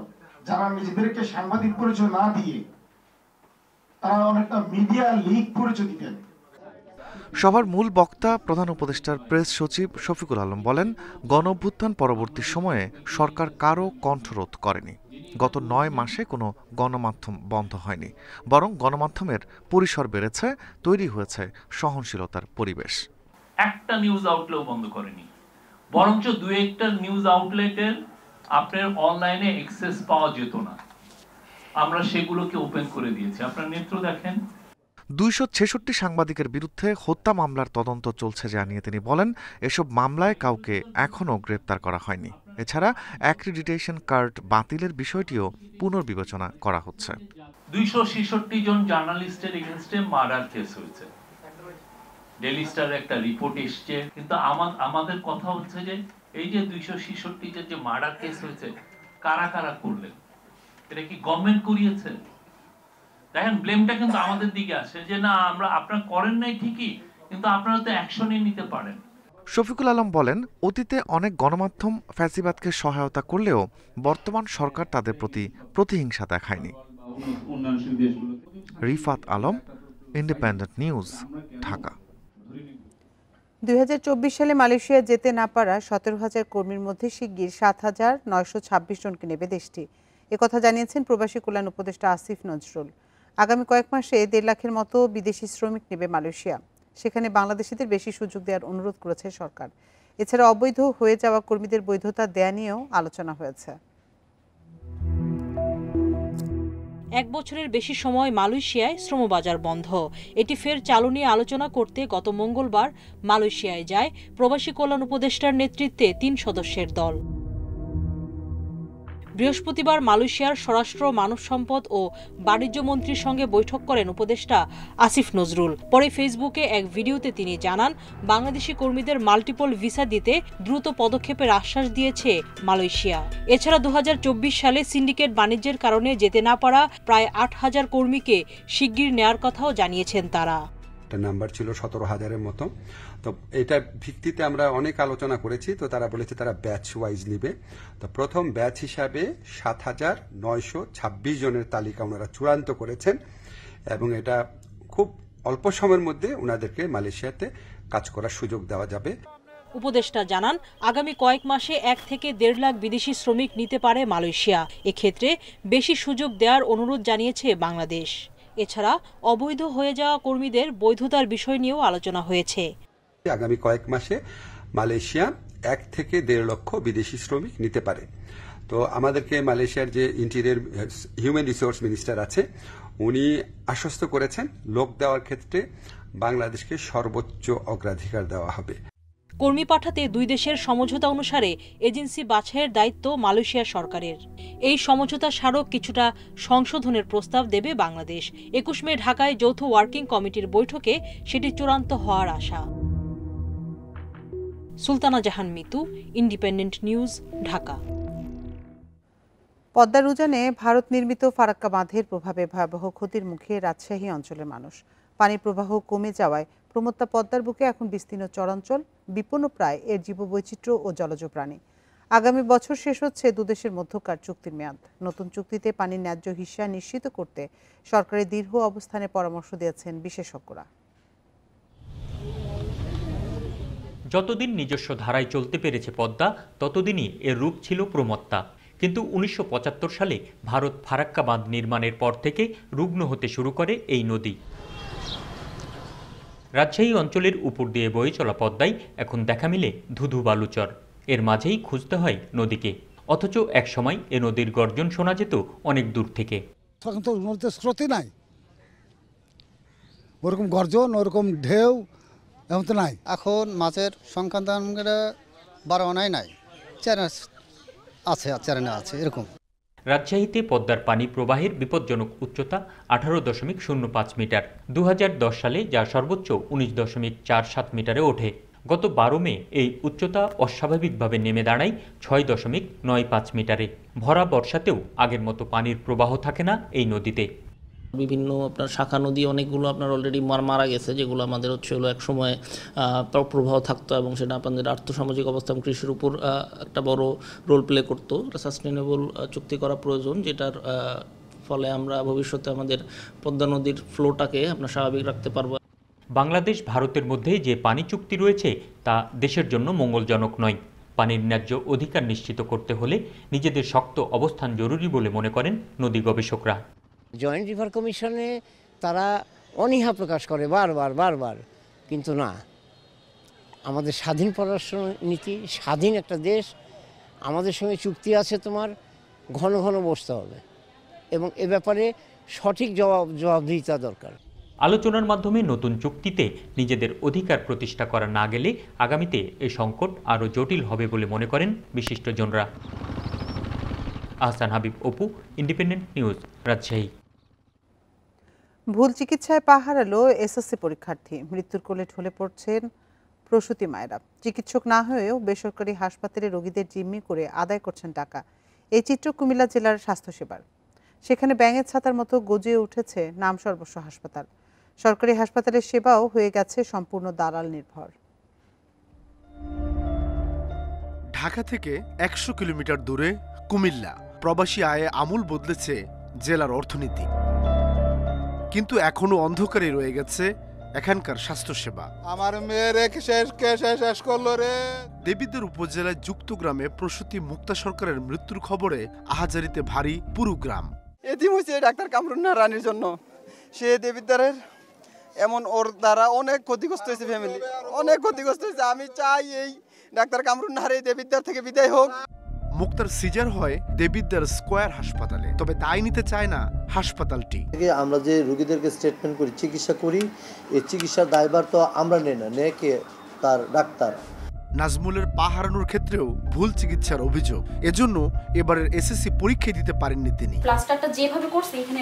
যারা নিজেদেরকে সাংবাদিক পরিচয় না দিয়ে তারা অনেকটা মিডিয়া লিগ পরিচয় দিতেন। সভার মূল বক্তা প্রধান উপদেষ্টার প্রেস সচিব শফিকুল আলম বলেন, গণ অভ্যুত্থান পরবর্তী সময়ে সরকার কারও কণ্ঠরোধ করেনি। গত 9 মাসে কোনো গণমাধ্যম বন্ধ হয়নি, বরং গণমাধ্যমের পরিসর বেড়েছে, তৈরি হয়েছে সহনশীলতার পরিবেশ। একটা নিউজ আউটলেট বন্ধ করেনি, বরঞ্চ 2-1টা নিউজ আউটলেটের আপনার অনলাইনে অ্যাক্সেস পাওয়া যেত না, আমরা সেগুলোকে ওপেন করে দিয়েছি। আপনার নেত্র দেখেন। 266 সাংবাদিকের বিরুদ্ধে হত্যা মামলার তদন্ত চলছে জানিয়ে তিনি বলেন, এসব মামলায় কাউকে এখনও গ্রেপ্তার করা হয়নি। এছাড়া অ্যাক্রিডিটেশন কার্ড বাতিলের বিষয়টিও পুনর্বিবেচনা করা হচ্ছে। 266 জন জার্নালিস্টের এগেইনস্টে মার্ডার কেস হয়েছে, ডেইলি স্টারের একটা রিপোর্ট এসছে। কিন্তু আমাদের কথা হচ্ছে যে এই যে 266 জন যে মার্ডার কেস হয়েছে, কারা কারা করলেন? এটা কি গভর্নমেন্ট করিয়েছে? দেখেন, ব্লেমটা কিন্তু আমাদের দিকে আসে যে না, আমরা আপনারা করেন নাই ঠিকই, কিন্তু আপনারা তো অ্যাকশনই নিতে পারেন। শফিকুল আলম বলেন, অতীতে অনেক গণমাধ্যম ফ্যাসিবাদকে সহায়তা করলেও বর্তমান সরকার তাদের প্রতি প্রতিহিংসা দেখায়নি। Rifat Alam, independent news, Dhaka. 2024 সালে মালয়েশিয়া যেতে না পারা 17,000 কর্মীর মধ্যে শিগগির 7,926 জনকে নেবে দেশটি। একথা জানিয়েছেন প্রবাসী কল্যাণ উপদেষ্টা আসিফ নজরুল। আগামী কয়েক মাসে 1.5 লাখের মতো বিদেশি শ্রমিক নেবে মালয়েশিয়া। সেখানে বাংলাদেশিদের বেশি সুযোগ দেওয়ার অনুরোধ করেছে সরকার। এছাড়া অবৈধ হয়ে যাওয়া কর্মীদের বৈধতা দেয়া নিয়েও আলোচনা হয়েছে। 1 বছরের বেশি সময় মালয়েশিয়ায় শ্রমবাজার বন্ধ। এটি ফের চালু নিয়ে আলোচনা করতে গত মঙ্গলবার মালয়েশিয়ায় যায় প্রবাসী কল্যাণ উপদেষ্টার নেতৃত্বে 3 সদস্যের দল। বৃহস্পতিবার মালয়েশিয়ার স্বরাষ্ট্র, মানব সম্পদ ও বাণিজ্য মন্ত্রীর সঙ্গে বৈঠক করেন উপদেষ্টা আসিফ নজরুল। পরে ফেসবুকে এক ভিডিওতে তিনি জানান, বাংলাদেশি কর্মীদের মাল্টিপল ভিসা দিতে দ্রুত পদক্ষেপের আশ্বাস দিয়েছে মালয়েশিয়া। এছাড়া 2024 সালে সিন্ডিকেট বাণিজ্যের কারণে যেতে না পারা প্রায় 8,000 কর্মীকে শিগগির নেয়ার কথাও জানিয়েছেন তারা। একটা নাম্বার ছিল 17,000-এর মতো। তো এটার ভিত্তিতে আমরা অনেক আলোচনা করেছি, তো তারা বলেছে তারা ব্যাচ ওয়াইজ নিবে। তো প্রথম ব্যাচ হিসাবে 7,926 জনের তালিকা ওনারা চূড়ান্ত করেছেন এবং এটা খুব অল্প সময়ের মধ্যে ওনাদেরকে মালয়েশিয়াতে কাজ করার সুযোগ দেওয়া যাবে। উপদেষ্টা জানান, আগামী কয়েক মাসে 1 থেকে 1.5 লাখ বিদেশি শ্রমিক নিতে পারে মালয়েশিয়া। এক্ষেত্রে বেশি সুযোগ দেওয়ার অনুরোধ জানিয়েছে বাংলাদেশ। এছাড়া অবৈধ হয়ে যাওয়া কর্মীদের বৈধতার বিষয় নিয়েও আলোচনা হয়েছে। আগামী কয়েক মাসে মালয়েশিয়া 1 থেকে 1.5 লক্ষ বিদেশি শ্রমিক নিতে পারে। তো আমাদেরকে মালয়েশিয়ার যে ইন্টেরিয়র হিউম্যান রিসোর্স মিনিস্টার আছে উনি আশ্বস্ত করেছেন লোক দেওয়ার ক্ষেত্রে বাংলাদেশকে সর্বোচ্চ অগ্রাধিকার দেওয়া হবে। কর্মী পাঠাতে দুই দেশের সমঝোতা অনুসারে এজেন্সি বাছাইয়ের দায়িত্ব মালয়েশিয়া সরকারের। এই সমঝোতা স্মারক কিছুটা সংশোধনের প্রস্তাব দেবে বাংলাদেশ। 21 মে ঢাকায় যৌথ ওয়ার্কিং কমিটির বৈঠকে সেটি চূড়ান্ত হওয়ার আশা। সুলতানা জাহান মিতু, ইন্ডিপেন্ডেন্ট নিউজ, ঢাকা। পদ্মার উজানে ভারত নির্মিত ফারাক্কা বাঁধের প্রভাবে ভয়াবহ ক্ষতির মুখে রাজশাহী অঞ্চলের মানুষ। পানি প্রবাহ কমে যাওয়ায় প্রমত্তা পদ্মার বুকে এখন বিস্তীর্ণ চরাঞ্চল, বিপন্ন প্রায় এর জীববৈচিত্র্য ও জলজ প্রাণী। আগামী বছর শেষ হচ্ছে দুদেশের মধ্যকার চুক্তির মেয়াদ। নতুন চুক্তিতে পানির ন্যায্য হিস্যা নিশ্চিত করতে সরকারের দৃঢ় অবস্থানের পরামর্শ দিয়েছেন বিশেষজ্ঞরা। যতদিন নিজস্ব ধারায় চলতে পেরেছে পদ্মা, ততদিনই এর রূপ ছিল প্রমত্তা। কিন্তু 1975 সালে ভারত ফারাক্কা বাঁধ নির্মাণের পর থেকে রুগ্ন হতে শুরু করে এই নদী। রাজশাহী অঞ্চলের উপর দিয়ে বয়ে চলা পদ্মায় এখন দেখা মিলে ধুধু বালুচর। এর মাঝেই খুঁজতে হয় নদীকে, অথচ একসময় এ নদীর গর্জন শোনা যেত অনেক দূর থেকে। তখন তো নদীতে স্রোতই নাই, ওরকম গর্জন, ওরকম ঢেউ এমন তো নাই। এখন মাছের সংখ্যা বাড়ানোই নাই, আছে এরকম। রাজশাহীতে পদ্মার পানি প্রবাহের বিপজ্জনক উচ্চতা 18.05 মিটার। 2010 সালে যা সর্বোচ্চ 19.47 মিটারে ওঠে। গত 12 মে এই উচ্চতা অস্বাভাবিকভাবে নেমে দাঁড়ায় 6.95 মিটারে। ভরা বর্ষাতেও আগের মতো পানির প্রবাহ থাকে না এই নদীতে। বিভিন্ন আপনার শাখা নদী অনেকগুলো আপনার অলরেডি মারা গেছে, যেগুলো আমাদের হলো এক সময় প্রবাহ থাকতো এবং সেটা আপনাদের আর্থসামাজিক অবস্থা কৃষির উপর একটা বড় রোল প্লে করতো। সাস্টেনেবল চুক্তি করা প্রয়োজন, যেটার ফলে আমরা ভবিষ্যতে আমাদের পদ্মা নদীর ফ্লোটাকে আপনার স্বাভাবিক রাখতে পারবো। বাংলাদেশ ভারতের মধ্যে যে পানি চুক্তি রয়েছে তা দেশের জন্য মঙ্গলজনক নয়। পানির ন্যায্য অধিকার নিশ্চিত করতে হলে নিজেদের শক্ত অবস্থান জরুরি বলে মনে করেন নদী গবেষকরা। জয়েন্ট রিভার কমিশনে তারা অনীহা প্রকাশ করে বারবার, কিন্তু না, আমাদের স্বাধীন পররাষ্ট্র নীতি, স্বাধীন একটা দেশ, আমাদের সঙ্গে চুক্তি আছে, তোমার ঘন ঘন বসতে হবে এবং এ ব্যাপারে সঠিক জবাবদিহিতা দরকার। আলোচনার মাধ্যমে নতুন চুক্তিতে নিজেদের অধিকার প্রতিষ্ঠা করা না গেলে আগামীতে এই সংকট আরও জটিল হবে বলে মনে করেন বিশিষ্টজনরা। Ahsan Habib, Apu, Independent News, Rajshahi. ভুল চিকিৎসায় পা হারালো এসএসসি পরীক্ষার্থী। মৃত্যুর কোলে ঢলে পড়ছেন প্রসূতি মায়েরা। চিকিৎসক না হয়েও বেসরকারি হাসপাতালে রোগীদের জিম্মি করে আদায় করছেন টাকা। এই চিত্র কুমিল্লা জেলার স্বাস্থ্যসেবার। সেখানে ব্যাঙের ছাতার মতো গজিয়ে উঠেছে নাম সর্বস্ব হাসপাতাল। সরকারি হাসপাতালের সেবাও হয়ে গেছে সম্পূর্ণ দালাল নির্ভর। ঢাকা থেকে 100 কিলোমিটার দূরে কুমিল্লা। প্রবাসী আয়ে আমূল বদলেছে জেলার অর্থনীতি, কিন্তু এখনো অন্ধকারে রয়ে গেছে এখানকার স্বাস্থ্যসেবা। আমার মেয়ের শেষ করলো রে। দেবিদ্বার উপজেলায় যুক্তগ্রামে প্রসূতি মুক্তা সরকারের মৃত্যুর খবরে আহাজারিতে ভারী পুরো গ্রাম। এদিন হয়েছে ডাক্তার কামরুন রানীর জন্য। সে দেবিদ্বারের এমন ওর দ্বারা অনেক ক্ষতিগ্রস্ত হয়েছে, ফ্যামিলি অনেক ক্ষতিগ্রস্ত হয়েছে। আমি চাই এই ডাক্তার কামরুন নাহার এই দেবিদ্বার থেকে বিদায় হোক। মুক্তার সিজার হয় দেবিদ্বার স্কয়ার হাসপাতালে, তবে তাই নিতে চায় না হাসপাতালটি। আমরা যে রোগীদেরকে স্টেটমেন্ট করি, চিকিৎসা করি, এই চিকিৎসার দায়ভার তো আমরা নেই না, নেয় কে? তার ডাক্তার। নাজমুলের পা হারানোর ক্ষেত্রেও ভুল চিকিৎসার অভিযোগ। এজন্য এবারের এসএসসি পরীক্ষা দিতে পারেননি তিনি। প্লাস্টারটা যেভাবে করছে এখানে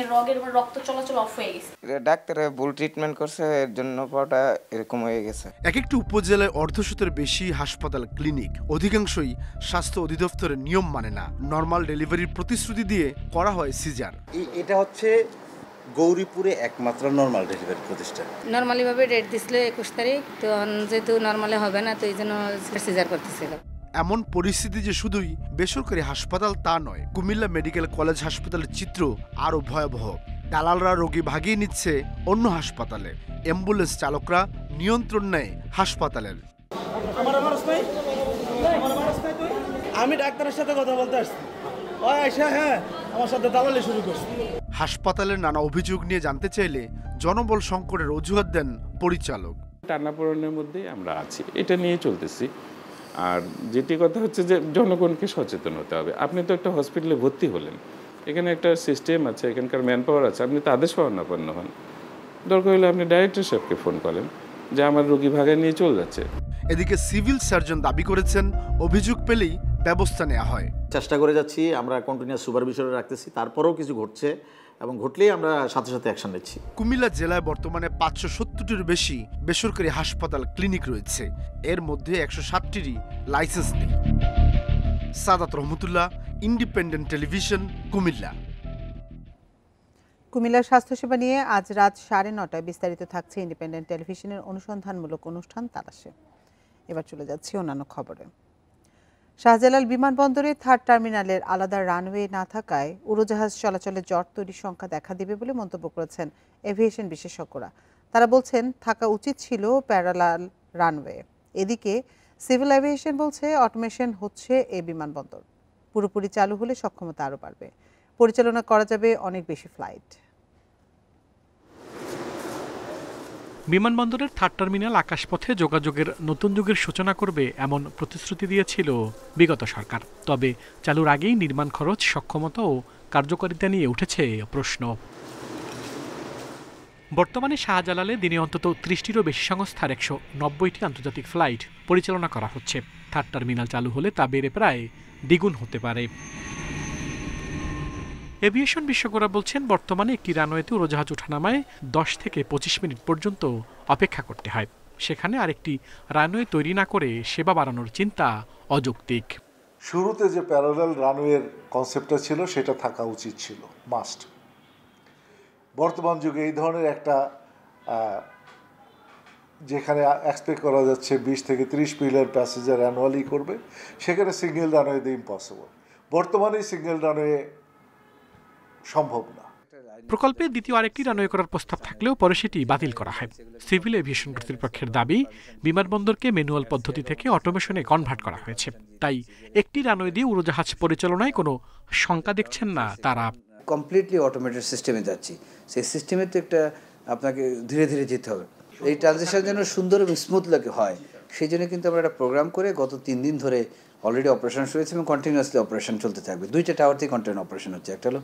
রক্ত চলাচল অফ হয়ে গেছে। ডাক্তারে ভুল ট্রিটমেন্ট করছে, এর জন্য পাটা এরকম হয়ে গেছে। এক একটি উপজেলায় অর্ধশতের বেশি হাসপাতাল, ক্লিনিক, অধিকাংশই স্বাস্থ্য অধিদপ্তরের নিয়ম মানে না। নরমাল ডেলিভারির প্রতিশ্রুতি দিয়ে করা হয় সিজার। এটা হচ্ছে গৌরীপুরে একমাত্র নর্মাল ডেলিভারি প্রতিষ্ঠান। নর্মালিভাবে ডেট দিছিল 21 তারিখ, তো যেহেতু নর্মালে হবে না, তো এই জন্য সিজার করতেছিল। এমন পরিস্থিতি যে শুধুই বেসরকারি হাসপাতাল তা নয়, কুমিল্লা মেডিকেল কলেজ হাসপাতালের চিত্র আরও ভয়াবহ। দালালরা রোগী ভাগিয়ে নিচ্ছে অন্য হাসপাতালে, অ্যাম্বুলেন্স চালকরা নিয়ন্ত্রণ নেয় হাসপাতালের। আমি ডাক্তারের সাথে কথা বলতে আসছি, হ্যাঁ আমার সাথে দালালি শুরু করছে। হাসপাতালের নানা অভিযোগ নিয়ে জানতে চাইলে জনবল সংকটের অজুহাত দেন পরিচালক। টানাপোড়েনের মধ্যেই আমরা আছি, এটা নিয়ে চলতেছি। আর যেটি কথা হচ্ছে যে জনগণকে সচেতন হতে হবে। আপনি তো একটা হসপিটালে ভর্তি হলেন, এখানে একটা সিস্টেম আছে, এখানকার ম্যান পাওয়ার আছে, আপনি তো আদেশ পাওয়ান্ন হন। দরকার হলে আপনি ডাইরেক্টর সাহেবকে ফোন করেন যে আমার রোগী ভাগায় নিয়ে চলে যাচ্ছে। এদিকে সিভিল সার্জন দাবি করেছেন অভিযোগ পেলেই ব্যবস্থা নেওয়া হয়। চেষ্টা করে যাচ্ছি, আমরা কন্টিনিউয়াস সুপারভিশনে রাখতেছি, তারপরেও কিছকিছু ঘটছে এবং ঘটলেই আমরা সাথে সাথে অ্যাকশন নিচ্ছি। কুমিল্লা জেলায় বর্তমানে 570টির বেশি বেসরকারি হাসপাতাল ক্লিনিক রয়েছে, এর মধ্যে 160টিরই লাইসেন্স নেই। সাদাত রহমতুল্লাহ, ইন্ডিপেন্ডেন্ট টেলিভিশন, কুমিল্লা। কুমিল্লার স্বাস্থ্যসেবা নিয়ে আজ রাত 9:30টায় বিস্তারিত থাকছে ইন্ডিপেন্ডেন্ট টেলিভিশনের অনুসন্ধানমূলক অনুষ্ঠান তালাশে। এবার চলে যাচ্ছি অন্যান্য খবরে। শাহজালাল বিমানবন্দরে 3rd টার্মিনালের আলাদা রানওয়ে না থাকায় উড়োজাহাজ চলাচলে জট তৈরির সংখ্যা দেখা দিবে বলে মন্তব্য করেছেন এভিয়েশন বিশেষজ্ঞরা। তারা বলছেন থাকা উচিত ছিল প্যারালাল রানওয়ে। এদিকে সিভিল এভিয়েশন বলছে অটোমেশন হচ্ছে এই বিমানবন্দর, পুরোপুরি চালু হলে সক্ষমতা আরও বাড়বে, পরিচালনা করা যাবে অনেক বেশি ফ্লাইট। বিমানবন্দরের 3rd টার্মিনাল আকাশপথে যোগাযোগের নতুন যুগের সূচনা করবে এমন প্রতিশ্রুতি দিয়েছিল বিগত সরকার। তবে চালুর আগেই নির্মাণ খরচ, সক্ষমতা ও কার্যকারিতা নিয়ে উঠেছে প্রশ্ন। বর্তমানে শাহজালালে দিনে অন্তত 30টিরও বেশি সংস্থার 190টি আন্তর্জাতিক ফ্লাইট পরিচালনা করা হচ্ছে। 3rd টার্মিনাল চালু হলে তা বেড়ে প্রায় দ্বিগুণ হতে পারে। এভিয়েশন বিশেষজ্ঞরা বলছেন বর্তমানে একটি রানওয়েতে উড়োজাহাজ ওঠানামায় 10 থেকে 25 মিনিট পর্যন্ত অপেক্ষা করতে হয়। সেখানে আরেকটি রানওয়ে তৈরি না করে সেবা বাড়ানোর চিন্তা অযৌক্তিক। শুরুতে যে প্যারালাল রানওয়ের কনসেপ্টটা ছিল সেটা থাকা উচিত ছিল, মাস্ট। বর্তমান যুগে এই ধরনের একটা যেখানে এক্সপেক্ট করা যাচ্ছে 20 থেকে 30 মিলিয়ন প্যাসেঞ্জার অ্যানুয়ালি করবে, সেখানে সিঙ্গেল রানওয়ে দিয়ে ইম্পসিবল। বর্তমানে সিঙ্গেল রানওয়ে সম্ভব না। প্রকল্পে দ্বিতীয় আরেকটি রানওয়ে করার প্রস্তাব থাকলেও পরে সেটি বাতিল করা হয়। সিভিল এভিয়েশন কর্তৃপক্ষের দাবি, বিমানবন্দরকে ম্যানুয়াল পদ্ধতি থেকে অটোমেশনে কনভার্ট করা হয়েছে, তাই একটি রানওয়ে দিয়ে উড়োজাহাজ পরিচালনায় কোনো শঙ্কা দেখছেন না তারা। কমপ্লিটলি অটোমেটেড সিস্টেমে যাচ্ছি, সেই সিস্টেমে তো একটা আপনাকে ধীরে ধীরে যেতে হবে। এই ট্রানজিশন যেন সুন্দর এবং স্মুথ লাগে হয়, সেই জন্য কিন্তু আমরা একটা প্রোগ্রাম করে গত 3 দিন ধরে অলরেডি অপারেশন শুরু হয়েছে এবং কন্টিনিউয়াসলি অপারেশন চলতে থাকবে। 2টা টাওয়ার থেকে কন্টিনিউ অপারেশন হচ্ছে, একটা হলো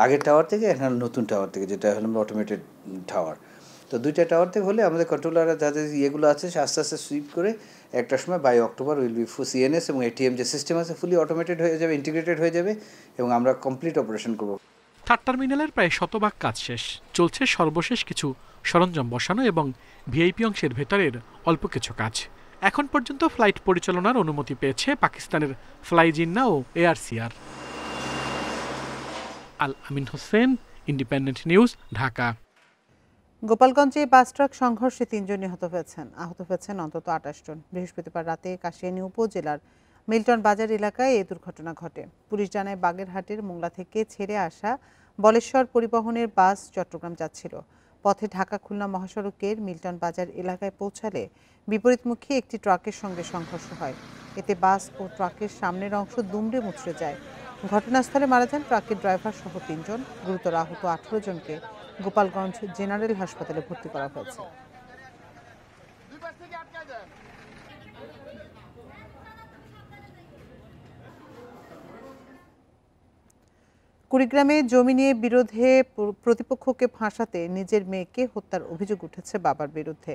আগের টাওয়ার থেকে, একটা হলো নতুন টাওয়ার থেকে, যেটা হলো অটোমেটেড টাওয়ার। তো 2টা টাওয়ার থেকে হলে আমাদের কন্ট্রোলাররা যাদের ইয়েগুলো আছে আস্তে আস্তে সুইপ করে একটা সময় by October will be CNS এবং এটিএম যে সিস্টেম আছে ফুলি অটোমেটেড হয়ে যাবে, ইন্টিগ্রেটেড হয়ে যাবে এবং আমরা কমপ্লিট অপারেশন করব। 3rd টার্মিনালের প্রায় 100% কাজ শেষ, চলছে সর্বশেষ কিছু সরঞ্জাম বসানো এবং ভিআইপি অংশের ভেতরের অল্প কিছু কাজ। এখন পর্যন্ত ফ্লাইট পরিচালনার অনুমতি পেয়েছে পাকিস্তানের ফ্লাই জিন্না ও এআরসিআর। আল আমিন হোসেন, ইন্ডিপেন্ডেন্ট নিউজ, ঢাকা। গোপালগঞ্জে বাস ট্রাক সংঘর্ষে 3 জন নিহত হয়েছেন, আহত হয়েছেন অন্তত 28 জন। বৃহস্পতিবার রাতে কাশিয়ানী উপজেলার মিল্টন বাজার এলাকায় এই দুর্ঘটনা ঘটে। পুলিশ জানায় বাগেরহাটের মোংলা থেকে ছেড়ে আসা বলেশ্বর পরিবহনের বাস চট্টগ্রাম যাচ্ছিল। পথে ঢাকা খুলনা মহাসড়কের মিল্টন বাজার এলাকায় পৌঁছালে বিপরীতমুখী একটি ট্রাকের সঙ্গে সংঘর্ষ হয়। এতে বাস ও ট্রাকের সামনের অংশ দুমড়ে মুচড়ে যায়। ঘটনাস্থলে মারা যান ট্রাকের ড্রাইভার সহ 3 জন। গুরুতর আহত 18 জনকে গোপালগঞ্জ জেনারেল হাসপাতালে ভর্তি করা হয়েছে। কুড়িগ্রামে জমি নিয়ে বিরোধে প্রতিপক্ষকে ফাঁসাতে নিজের মেয়েকে হত্যার অভিযোগ উঠেছে বাবার বিরুদ্ধে।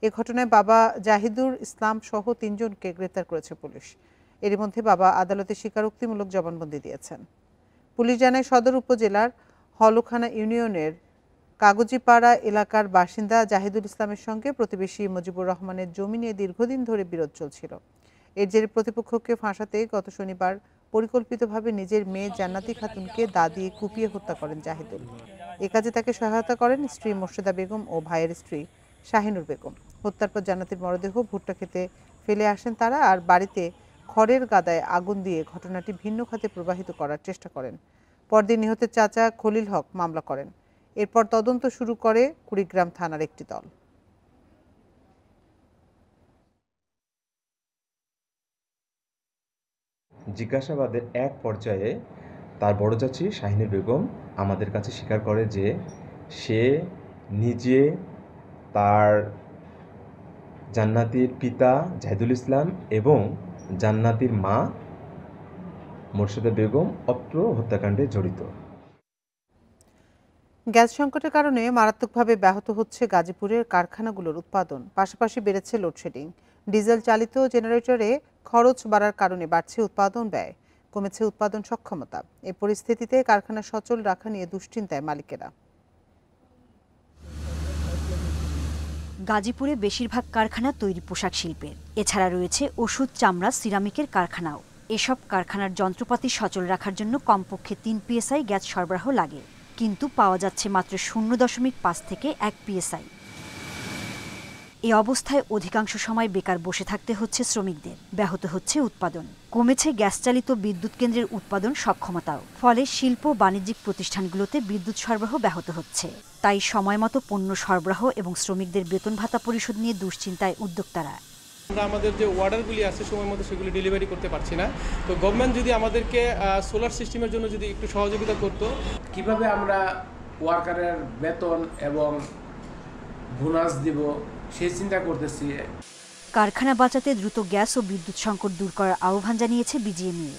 এ ঘটনায় বাবা জাহিদুর ইসলাম সহ 3 জনকে গ্রেপ্তার করেছে পুলিশ। এর মধ্যে বাবা আদালতে স্বীকারোক্তিমূলক জবানবন্দি দিয়েছেন। পুলিশ জানায় সদর উপজেলার হলখানা ইউনিয়নের কাগজিপাড়া এলাকার বাসিন্দা জাহিদুল ইসলামের সঙ্গে প্রতিবেশী মুজিবুর রহমানের জমি নিয়ে দীর্ঘদিন ধরে বিরোধ চলছিল। এর জেরে প্রতিপক্ষকে ফাঁসাতে গত শনিবার পরিকল্পিতভাবে নিজের মেয়ে জান্নাতি খাতুনকে দা দিয়ে কুপিয়ে হত্যা করেন জাহিদুল। এ কাজে তাকে সহায়তা করেন স্ত্রী মোর্শেদা বেগম ও ভাইয়ের স্ত্রী শাহিনুর বেগম। হত্যার পর জান্নাতীর মরদেহ ভুট্টা খেতে ফেলে আসেন তারা, আর বাড়িতে খড়ের গাদায় আগুন দিয়ে ঘটনাটি ভিন্ন খাতে প্রবাহিত করার চেষ্টা করেন। পরদিন নিহতের চাচা খলিল হক মামলা করেন। এরপর তদন্ত শুরু করে কুড়িগ্রাম থানার একটি দল। জিজ্ঞাসাবাদের এক পর্যায়ে তার বড় চাচি শাহিনুর বেগম আমাদের কাছে স্বীকার করে যে সে নিজে তার জান্নাতীর পিতা জাহিদুল ইসলাম এবং জান্নাতীর মা মোর্শেদা বেগম অত্র হত্যাকাণ্ডে জড়িত। গ্যাস সংকটের কারণে মারাত্মকভাবে ব্যাহত হচ্ছে গাজীপুরের কারখানাগুলোর উৎপাদন, পাশাপাশি বেড়েছে লোডশেডিং। ডিজেল চালিত জেনারেটরে খরচ বাড়ার কারণে বাড়ছে উৎপাদন ব্যয়, কমেছে উৎপাদন সক্ষমতা। এই পরিস্থিতিতে কারখানা সচল রাখা নিয়ে দুশ্চিন্তায় মালিকেরা। গাজীপুরে বেশিরভাগ কারখানা তৈরি পোশাক শিল্পের, এছাড়া রয়েছে ওষুধ, চামড়া, সিরামিকের কারখানাও। এসব কারখানার যন্ত্রপাতি সচল রাখার জন্য কমপক্ষে ৩ PSI গ্যাস সরবরাহ লাগে, কিন্তু পাওয়া যাচ্ছে মাত্র 0.5 থেকে 1 PSI। এই অবস্থায় অধিকাংশ সময় বেকার বসে থাকতে হচ্ছে শ্রমিকদের, ব্যাহত হচ্ছে উৎপাদন, কমেছে গ্যাস চালিত বিদ্যুৎ কেন্দ্রের উৎপাদন সক্ষমতাও। ফলে শিল্প বাণিজ্যিক প্রতিষ্ঠানগুলোতে বিদ্যুৎ সরবরাহ ব্যাহত হচ্ছে। তাই সময়মতো পণ্য সরবরাহ এবং শ্রমিকদের বেতন ভাতা পরিশোধ নিয়ে দুশ্চিন্তায় উদ্যোক্তারা। আমরা আমাদের যে অর্ডারগুলি আছে সময় মতো সেগুলি ডেলিভারি করতে পারছি না। তো গভর্নমেন্ট যদি আমাদেরকে সোলার সিস্টেমের জন্য যদি একটু সহযোগিতা করতো। কিভাবে আমরা ওয়ার্কারের বেতন এবং বোনাস দিব সেই চিন্তা করতেছি। কারখানা বাঁচাতে দ্রুত গ্যাস ও বিদ্যুৎ সংকট দূর করার আহ্বান জানিয়েছে বিজিএমইএ।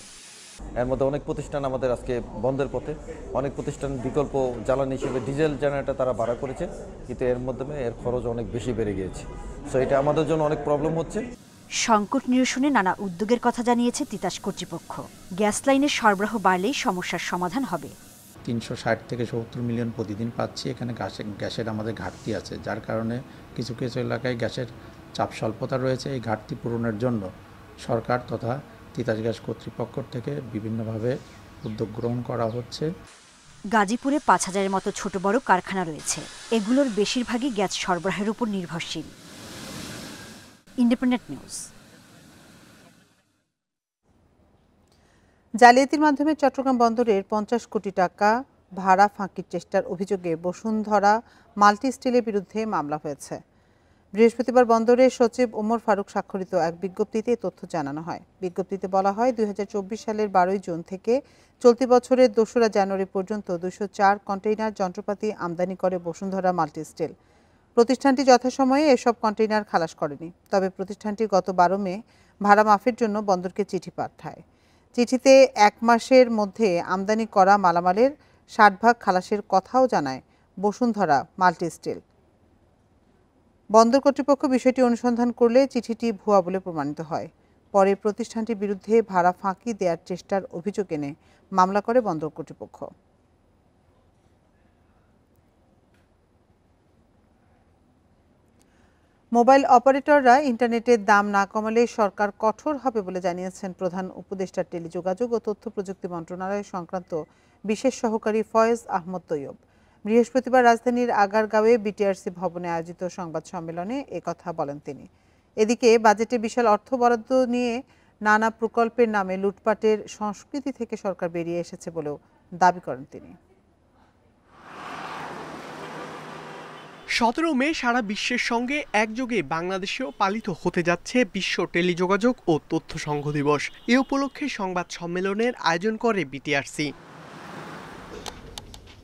এর মধ্যে অনেক প্রতিষ্ঠান আমাদের আজকে বন্ধের পথে, অনেক প্রতিষ্ঠান বিকল্প জ্বালানি হিসেবে ডিজেল জেনারেটর তারা ভাড়া করেছে, কিন্তু এর মাধ্যমে এর খরচ অনেক বেশি বেড়ে গিয়েছে। সো এটা আমাদের জন্য অনেক প্রবলেম হচ্ছে। সংকট নিরসনে নানা উদ্যোগের কথা জানিয়েছে তিতাস কর্তৃপক্ষ। গ্যাস লাইনের সরবরাহ বাড়লেই সমস্যার সমাধান হবে। 360 থেকে 70 মিলিয়ন প্রতিদিন পাচ্ছি। এখানে গ্যাসের আমাদের ঘাটতি আছে, যার কারণে কিছু কিছু এলাকায় গ্যাসের চাপ স্বল্পতা রয়েছে। এই ঘাটতি পূরণের জন্য সরকার তথা তিতাস গ্যাস কর্তৃপক্ষ থেকে বিভিন্নভাবে উদ্যোগ গ্রহণ করা হচ্ছে। গাজীপুরে 5000-এর মতো ছোট বড় কারখানা রয়েছে, এগুলোর বেশিরভাগই গ্যাস সরবরাহের উপর নির্ভরশীল। Independent news. জালিয়াতির মাধ্যমে চট্টগ্রাম বন্দরের 50 কোটি টাকা ভাড়া ফাঁকির চেষ্টার অভিযোগে বসুন্ধরা মাল্টি স্টিলের বিরুদ্ধে মামলা হয়েছে। বৃহস্পতিবার বন্দরের সচিব ওমর ফারুক স্বাক্ষরিত এক বিজ্ঞপ্তিতে তথ্য জানানো হয়। বিজ্ঞপ্তিতে বলা হয়, 2024 সালের 12 জুন থেকে চলতি বছরের 2রা জানুয়ারি পর্যন্ত 204 কন্টেইনার যন্ত্রপাতি আমদানি করে বসুন্ধরা মাল্টি স্টিল। প্রতিষ্ঠানটি যথাসময়ে এসব কন্টেইনার খালাস করেনি। তবে প্রতিষ্ঠানটি গত 12 মে ভাড়া মাফের জন্য বন্দরকে চিঠি পাঠায়। চিঠিতে 1 মাসের মধ্যে আমদানি করা মালামালের 60% খালাসের কথাও জানায় বসুন্ধরা মাল্টি স্টিল। বন্দর কর্তৃপক্ষ বিষয়টি অনুসন্ধান করলে চিঠিটি ভুয়া বলে প্রমাণিত হয়। পরে প্রতিষ্ঠানটির বিরুদ্ধে ভাড়া ফাঁকি দেওয়ার চেষ্টার অভিযোগ এনে মামলা করে বন্দর কর্তৃপক্ষ। মোবাইল অপারেটররা ইন্টারনেটের দাম না কমালে সরকার কঠোর হবে বলে জানিয়েছেন প্রধান উপদেষ্টা টেলিযোগাযোগ ও তথ্য প্রযুক্তি মন্ত্রণালয় সংক্রান্ত বিশেষ সহকারী ফয়েজ আহমদ তৈয়ব। বৃহস্পতিবার রাজধানীর আগারগাঁওয়ে বিটিআরসি ভবনে আয়োজিত সংবাদ সম্মেলনে একথা বলেন তিনি। এদিকে বাজেটে বিশাল অর্থ বরাদ্দ নিয়ে নানা প্রকল্পের নামে লুটপাটের সংস্কৃতি থেকে সরকার বেরিয়ে এসেছে বলেও দাবি করেন তিনি। 17 মে সারা বিশ্বের সঙ্গে একযোগে বাংলাদেশেও পালিত হতে যাচ্ছে বিশ্ব টেলিযোগাযোগ ও তথ্য সংঘ দিবস। এ উপলক্ষে সংবাদ সম্মেলনের আয়োজন করে বিটিআরসি।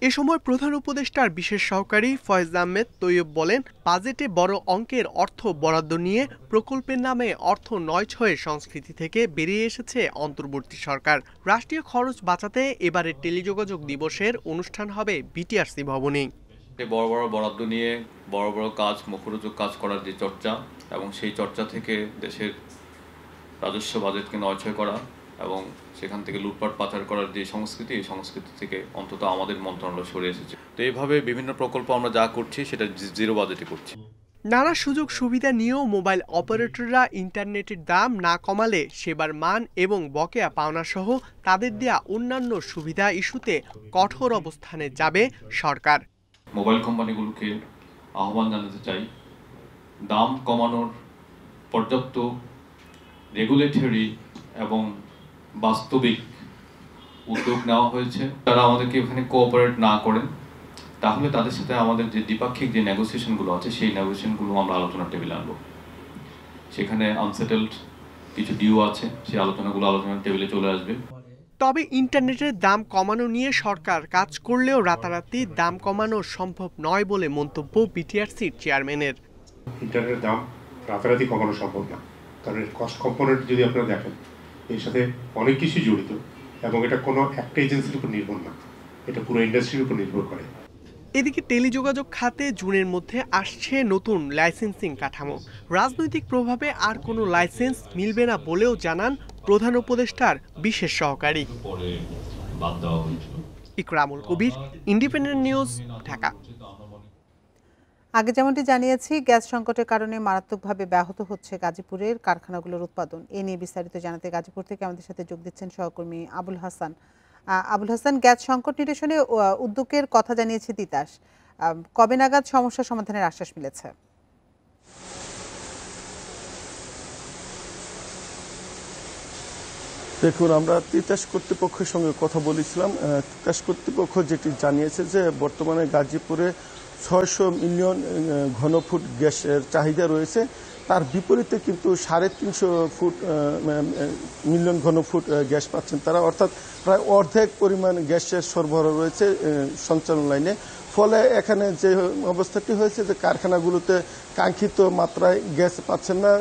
এ সময় প্রধান উপদেষ্টার বিশেষ সহকারী ফয়েজ আহমেদ তৈয়ব বলেন, বাজেটে বড় অঙ্কের অর্থ বরাদ্দ নিয়ে প্রকল্পের নামে অর্থ নয়ছয়ের সংস্কৃতি থেকে বেরিয়ে এসেছে অন্তর্বর্তী সরকার। রাষ্ট্রীয় খরচ বাঁচাতে এবারের টেলিযোগাযোগ দিবসের অনুষ্ঠান হবে বিটিআরসি ভবনে। বড় বড় বরাদ্দ নিয়ে বড় বড় কাজ, মুখরোচক কাজ করার যে চর্চা, এবং সেই চর্চা থেকে দেশের রাজস্ব বাজেটকে নয়ছয় করা এবং সেখান থেকে লুটপাট পাচার করার যে সংস্কৃতি, এই সংস্কৃতি থেকে অন্তত আমাদের মন্ত্রণালয় সরে এসেছে। তো এইভাবে বিভিন্ন প্রকল্প আমরা যা করছি সেটা জিরো বাজেটে করছি। নানা সুযোগ সুবিধা নিয়েও মোবাইল অপারেটররা ইন্টারনেটের দাম না কমালে সেবার মান এবং বকেয়া পাওনা সহ তাদের দেয়া অন্যান্য সুবিধা ইস্যুতে কঠোর অবস্থানে যাবে সরকার। মোবাইল কোম্পানিগুলোকে আহ্বান জানাতে চাই, দাম কমানোর পর্যাপ্ত রেগুলেটরি এবং বাস্তবিক উদ্যোগ নেওয়া হয়েছে। তারা আমাদেরকে এখানে কোঅপারেট না করেন তাহলে তাদের সাথে আমাদের যে দ্বিপাক্ষিক যে নেগোসিয়েশনগুলো আছে সেই নেগোসিয়েশনগুলো আমরা আলোচনার টেবিলে আনবো। সেখানে আনসেটেলড কিছু ডিউ আছে, সেই আলোচনার টেবিলে চলে আসবে। তবে ইন্টারনেটের দাম কমানো নিয়ে সরকার কাজ করলেও রাতারাতি দাম কমানো সম্ভব নয় বলে মন্তব্য বিটিআরসির চেয়ারম্যানের। ইন্টারনেটের দাম রাতারাতি কমানো সম্ভব না, কারণ এর কস্ট কম্পোনেন্ট যদি আপনারা দেখেন এর সাথে অনেক কিছু জড়িত এবং এটা কোনো একটা এজেন্সির উপর নির্ভর না, এটা পুরো ইন্ডাস্ট্রির উপর নির্ভর করে। এদিকে টেলিযোগাযোগ খাতে জুনের মধ্যে আসছে নতুন লাইসেন্সিং কাঠামো। রাজনৈতিক প্রভাবে আর কোনো লাইসেন্স মিলবে না বলেও জানান প্রধান উপদেষ্টার বিশেষ সহকারী। ইকরামুল কবির, ইন্ডিপেন্ডেন্ট নিউজ, ঢাকা। আগে যেমনটি জানিয়েছি, গ্যাস সংকটের কারণে মারাত্মকভাবে ব্যাহত হচ্ছে গাজীপুরের কারখানাগুলোর উৎপাদন। এ নিয়ে বিস্তারিত জানাতে গাজীপুর থেকে আমাদের সাথে যোগ দিচ্ছেন সহকর্মী আবুল হাসান। আবুল হাসান, গ্যাস সংকট নিরসনে উদ্যোগের কথা জানিয়েছে তিতাস, কবে নাগাদ সমস্যা সমাধানের আশ্বাস মিলেছে? দেখুন, আমরা তিতাস কর্তৃপক্ষের সঙ্গে কথা বলেছিলাম। তিতাস কর্তৃপক্ষ যেটি জানিয়েছে যে বর্তমানে গাজীপুরে 600 মিলিয়ন ঘনফুট গ্যাসের চাহিদা রয়েছে, তার বিপরীতে কিন্তু 350 মিলিয়ন ঘনফুট গ্যাস পাচ্ছেন তারা, অর্থাৎ প্রায় অর্ধেক পরিমাণ গ্যাসের সরবরাহ রয়েছে সঞ্চালন লাইনে। ফলে এখানে যে অবস্থাটি হয়েছে যে কারখানাগুলোতে কাঙ্ক্ষিত মাত্রায় গ্যাস পাচ্ছেন না।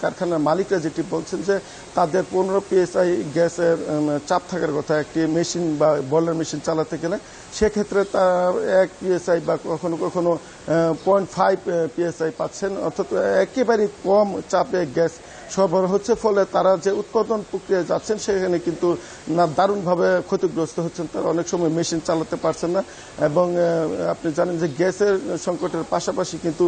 কারখানার মালিকরা যেটি বলছেন যে তাদের 15 PSI গ্যাসের চাপ থাকার কথা একটি মেশিন বা বয়লার মেশিন চালাতে গেলে, সেক্ষেত্রে তার 1 PSI বা কখনো কখনো 0.5 PSI পাচ্ছেন, অর্থাৎ একেবারে কম চাপে গ্যাস সরবরাহ হচ্ছে। ফলে তারা যে উৎপাদন প্রক্রিয়ায় যাচ্ছেন সেখানে কিন্তু দারুণভাবে ক্ষতিগ্রস্ত হচ্ছেন, তারা অনেক সময় মেশিন চালাতে পারছেন না। এবং আপনি জানেন যে গ্যাসের সংকটের পাশাপাশি কিন্তু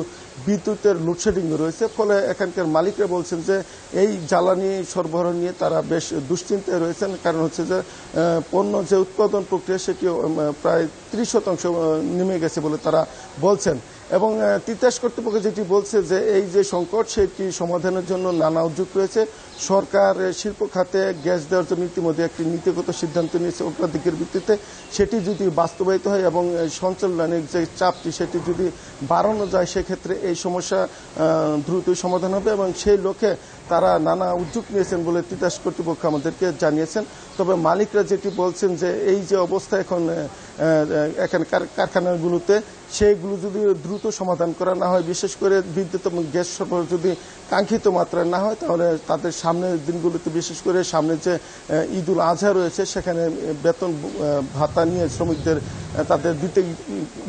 বিদ্যুতের লোডশেডিং রয়েছে। ফলে এখানকার মালিকরা বলছেন যে এই জ্বালানি সরবরাহ নিয়ে তারা বেশ দুশ্চিন্তায় রয়েছেন, কারণ হচ্ছে যে পণ্য যে উৎপাদন প্রক্রিয়া সেটি প্রায় 30% নেমে গেছে বলে তারা বলছেন। এবং তিতাস কর্তৃপক্ষ যেটি বলছে যে এই যে সংকট সেটি সমাধানের জন্য নানা উদ্যোগ রয়েছে। সরকার শিল্প খাতে গ্যাস দেওয়ার জন্য ইতিমধ্যে একটি নীতিগত সিদ্ধান্ত নিয়েছে অগ্রাধিকার ভিত্তিতে, সেটি যদি বাস্তবায়িত হয় এবং সঞ্চালনের যে চাপটি সেটি যদি বাড়ানো যায়, সেক্ষেত্রে এই সমস্যা দ্রুতই সমাধান হবে এবং সেই লক্ষ্যে তারা নানা উদ্যোগ নিয়েছেন বলে তিতাস কর্তৃপক্ষ আমাদেরকে জানিয়েছেন। তবে মালিকরা যেটি বলছেন যে এই যে অবস্থা এখন এখানে কারখানাগুলোতে, সেইগুলো যদি দ্রুত সমাধান করা না হয়, বিশেষ করে বিদ্যুৎ এবং গ্যাস সরবরাহ যদি কাঙ্ক্ষিত মাত্রায় না হয়, তাহলে তাদের সামনের দিনগুলোতে, বিশেষ করে সামনে যে ঈদুল আজহা রয়েছে, সেখানে বেতন ভাতা নিয়ে শ্রমিকদের তাদের দিতে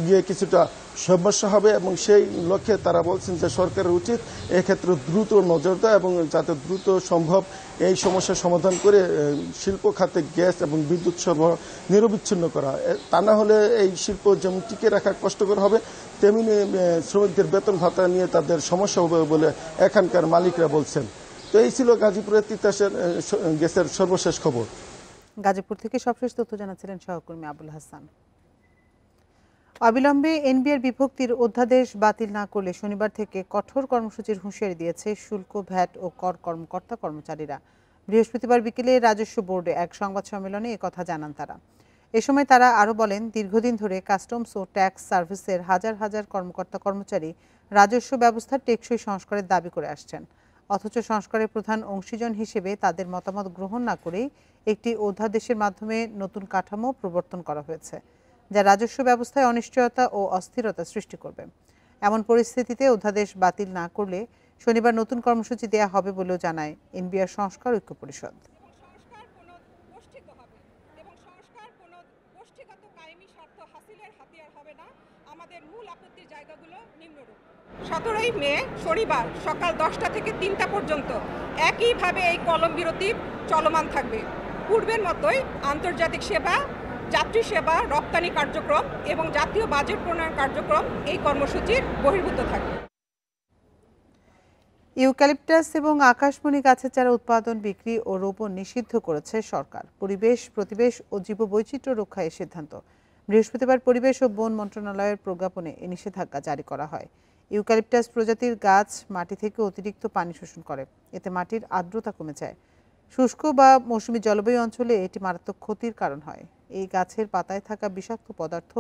গিয়ে কিছুটা সমস্যা হবে। এবং সেই লক্ষ্যে তারা বলছেন যে সরকারের উচিত এক্ষেত্রে দ্রুত নজর দেওয়া এবং যাতে দ্রুত সম্ভব এই সমস্যার সমাধান করে শিল্প খাতে গ্যাস এবং বিদ্যুৎ সরবরাহ নিরবিচ্ছিন্ন করা। তা না হলে এই শিল্প যেমন টিকে রাখা কষ্টকর হবে, তেমনি শ্রমিকদের বেতন ভাতা নিয়ে তাদের সমস্যা হবে বলে এখানকার মালিকরা বলছেন। তো এই ছিল গাজীপুরের তিতাসের গ্যাসের সর্বশেষ খবর। গাজীপুর থেকে সবশেষ তথ্য জানাচ্ছিলেন সহকর্মী আবুল হাসান। অবিলম্বে এনবিআর বিভক্তির অধ্যাদেশ বাতিল না করলে শনিবার থেকে কঠোর কর্মসূচির হুঁশিয়ারি দিয়েছে শুল্ক, ভ্যাট ও কর কর্মকর্তা কর্মচারীরা। বৃহস্পতিবার বিকেলে রাজস্ব বোর্ডে এক সংবাদ সম্মেলনে একথা জানান তারা। এ সময় তারা আরও বলেন, দীর্ঘদিন ধরে কাস্টমস ও ট্যাক্স সার্ভিসের হাজার হাজার কর্মকর্তা কর্মচারী রাজস্ব ব্যবস্থার টেকসই সংস্কারের দাবি করে আসছেন, অথচ সংস্কারের প্রধান অংশীজন হিসেবে তাদের মতামত গ্রহণ না করেই একটি অধ্যাদেশের মাধ্যমে নতুন কাঠামো প্রবর্তন করা হয়েছে, যা রাজস্ব ব্যবস্থায় অনিশ্চয়তা ও অস্থিরতা সৃষ্টি করবে। এমন পরিস্থিতিতে অধ্যাদেশ বাতিল না করলে শনিবার নতুন কর্মসূচি দেওয়া হবে বলেও জানায় এনবিআর সংস্কার ঐক্য পরিষদ। 17 মে শনিবার সকাল 10টা থেকে 3টা পর্যন্ত একইভাবে এই কলম বিরতি চলমান থাকবে। পূর্বের মতোই আন্তর্জাতিক সেবা, যাত্রী সেবা, রপ্তানি কার্যক্রম এবং জাতীয় বাজেট প্রণয়ন কার্যক্রম এই কর্মসূচির বহির্ভূত থাকবে। ইউক্যালিপটাস এবং আকাশমণি গাছের চারা উৎপাদন, বিক্রি ও রোপণ নিষিদ্ধ করেছে সরকার। পরিবেশ, প্রতিবেশ ও জীববৈচিত্র্য রক্ষায় এই সিদ্ধান্ত। বৃহস্পতিবার পরিবেশ ও বন মন্ত্রণালয়ের প্রজ্ঞাপনে এই নিষেধাজ্ঞা জারি করা হয়। ইউক্যালিপটাস প্রজাতির গাছ মাটি থেকে অতিরিক্ত পানি শোষণ করে, এতে মাটির আর্দ্রতা কমে যায়। শুষ্ক বা মৌসুমী জলবায়ু অঞ্চলে এটি মারাত্মক ক্ষতির কারণ হয়। এই গাছের পাতায় থাকা বিষাক্ত পদার্থ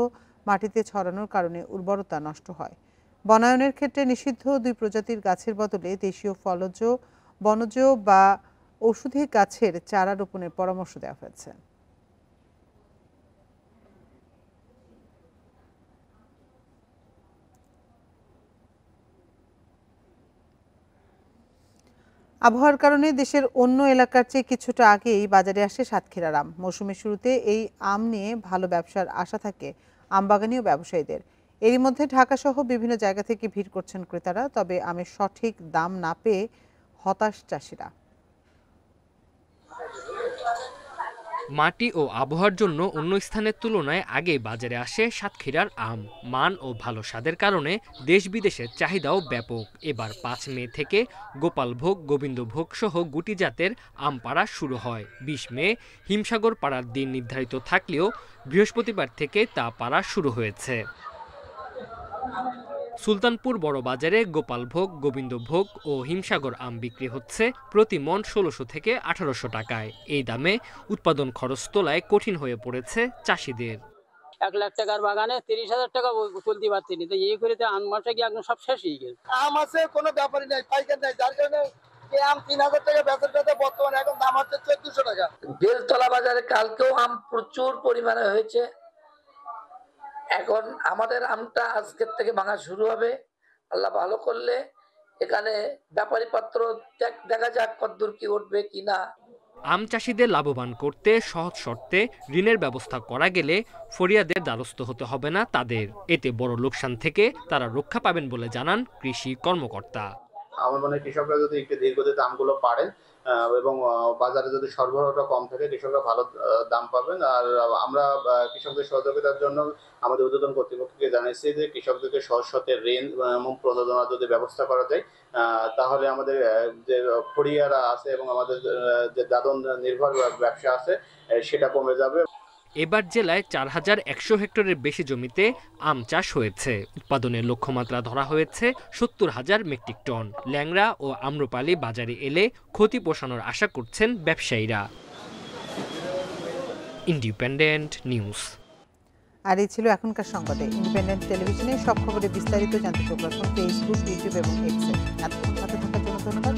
মাটিতে ছড়ানোর কারণে উর্বরতা নষ্ট হয়। বনায়নের ক্ষেত্রে নিষিদ্ধ 2 প্রজাতির গাছের বদলে দেশীয় ফলজ, বনজ বা ঔষধি গাছের চারা রোপণের পরামর্শ দেওয়া হয়েছে। আবহাওয়ার কারণে দেশের অন্য এলাকার চেয়ে কিছুটা আগেই বাজারে আসে সাতক্ষীরার আম। মৌসুমের শুরুতে এই আম নিয়ে ভালো ব্যবসার আশা থাকে আমবাগানি ও ব্যবসায়ীদের। এরই মধ্যে ঢাকাসহ বিভিন্ন জায়গা থেকে ভিড় করছেন ক্রেতারা। তবে আমের সঠিক দাম না পেয়ে হতাশ চাষিরা। মাটি ও আবহাওয়ার জন্য অন্য স্থানের তুলনায় আগে বাজারে আসে সাতক্ষীরার আম। মান ও ভালো স্বাদের কারণে দেশ বিদেশের চাহিদাও ব্যাপক। এবার 5 মে থেকে গোপালভোগ, গোবিন্দভোগ সহ গুটি জাতের আম পাড়া শুরু হয়। 20 মে হিমসাগর পাড়ার দিন নির্ধারিত থাকলেও বৃহস্পতিবার থেকে তা পাড়া শুরু হয়েছে। সুলতানপুর বড় বাজারে গোপালভোগ, গোবিন্দভোগ ও হিমসাগর আম বিক্রি হচ্ছে প্রতি মণ 1600 থেকে 1800 টাকায়। এই দামে উৎপাদন খরচ তোলায় কঠিন হয়ে পড়েছে চাষিদের। 1 লাখ টাকার বাগানে 30,000 টাকা তুলতে পারছি না, তো এই করে আম মাসে কি একদম সব শেষ হয়ে গেছে। আম আছে, কোনো ব্যাপারই নাই, পাইকার নাই, যার কারণে আম 3000 টাকা বেচার কথা বর্তমানে এখন দাম হচ্ছে 1400 টাকা। বেলতলা বাজারে কালকেও আম প্রচুর পরিমাণে হয়েছে। এখন আমাদের আমটা আজকের থেকে ভাঙা শুরু হবে, আল্লাহ ভালো করলে। এখানে ব্যাপারী পাত্র দেখা যাক কতদূর কি উঠবে কিনা। আম চাষিদের লাভবান করতে সহজ শর্তে ঋণের ব্যবস্থা করা গেলে ফরিয়াদের দ্বারস্থ হতে হবে না তাদের। এতে বড় লোকসান থেকে তারা রক্ষা পাবেন বলে জানান কৃষি কর্মকর্তা। আমার মনে হয় কৃষকরা যদি একটু দীর্ঘদিন আমগুলো পারেন এবং বাজারে যদি সরবরাহটা কম থাকে, কৃষকরা ভালো দাম পাবেন। আর আমরা কৃষকদের সহযোগিতার জন্য আমাদের ঊর্ধ্বতন কর্তৃপক্ষকে জানিয়েছি যে কৃষকদেরকে সহজ শর্তে ঋণ এবং প্রণোদনা যদি ব্যবস্থা করা যায়, তাহলে আমাদের যে ফড়িয়ারা আছে এবং আমাদের যে দাদন নির্ভর ব্যবসা আছে সেটা কমে যাবে। এবার জেলায় 4100 হেক্টরের বেশি জমিতে আম চাষ হয়েছে। উৎপাদনের লক্ষ্যমাত্রা ধরা হয়েছে 70,000 মেট্রিক টন। ল্যাংড়া ও আম্রপালি বাজারে এলে ক্ষতি পোষানোর আশা করছেন ব্যবসায়ীরা। Independent news. আর এই ছিল এখনকার সংবাদে। ইন্ডিপেন্ডেন্ট টেলিভিশনে সব খবরে বিস্তারিত জানতে চোখ রাখুন ফেসবুক, ইউটিউব এবং এক্সে। এতক্ষণ সাথে থাকার জন্য ধন্যবাদ।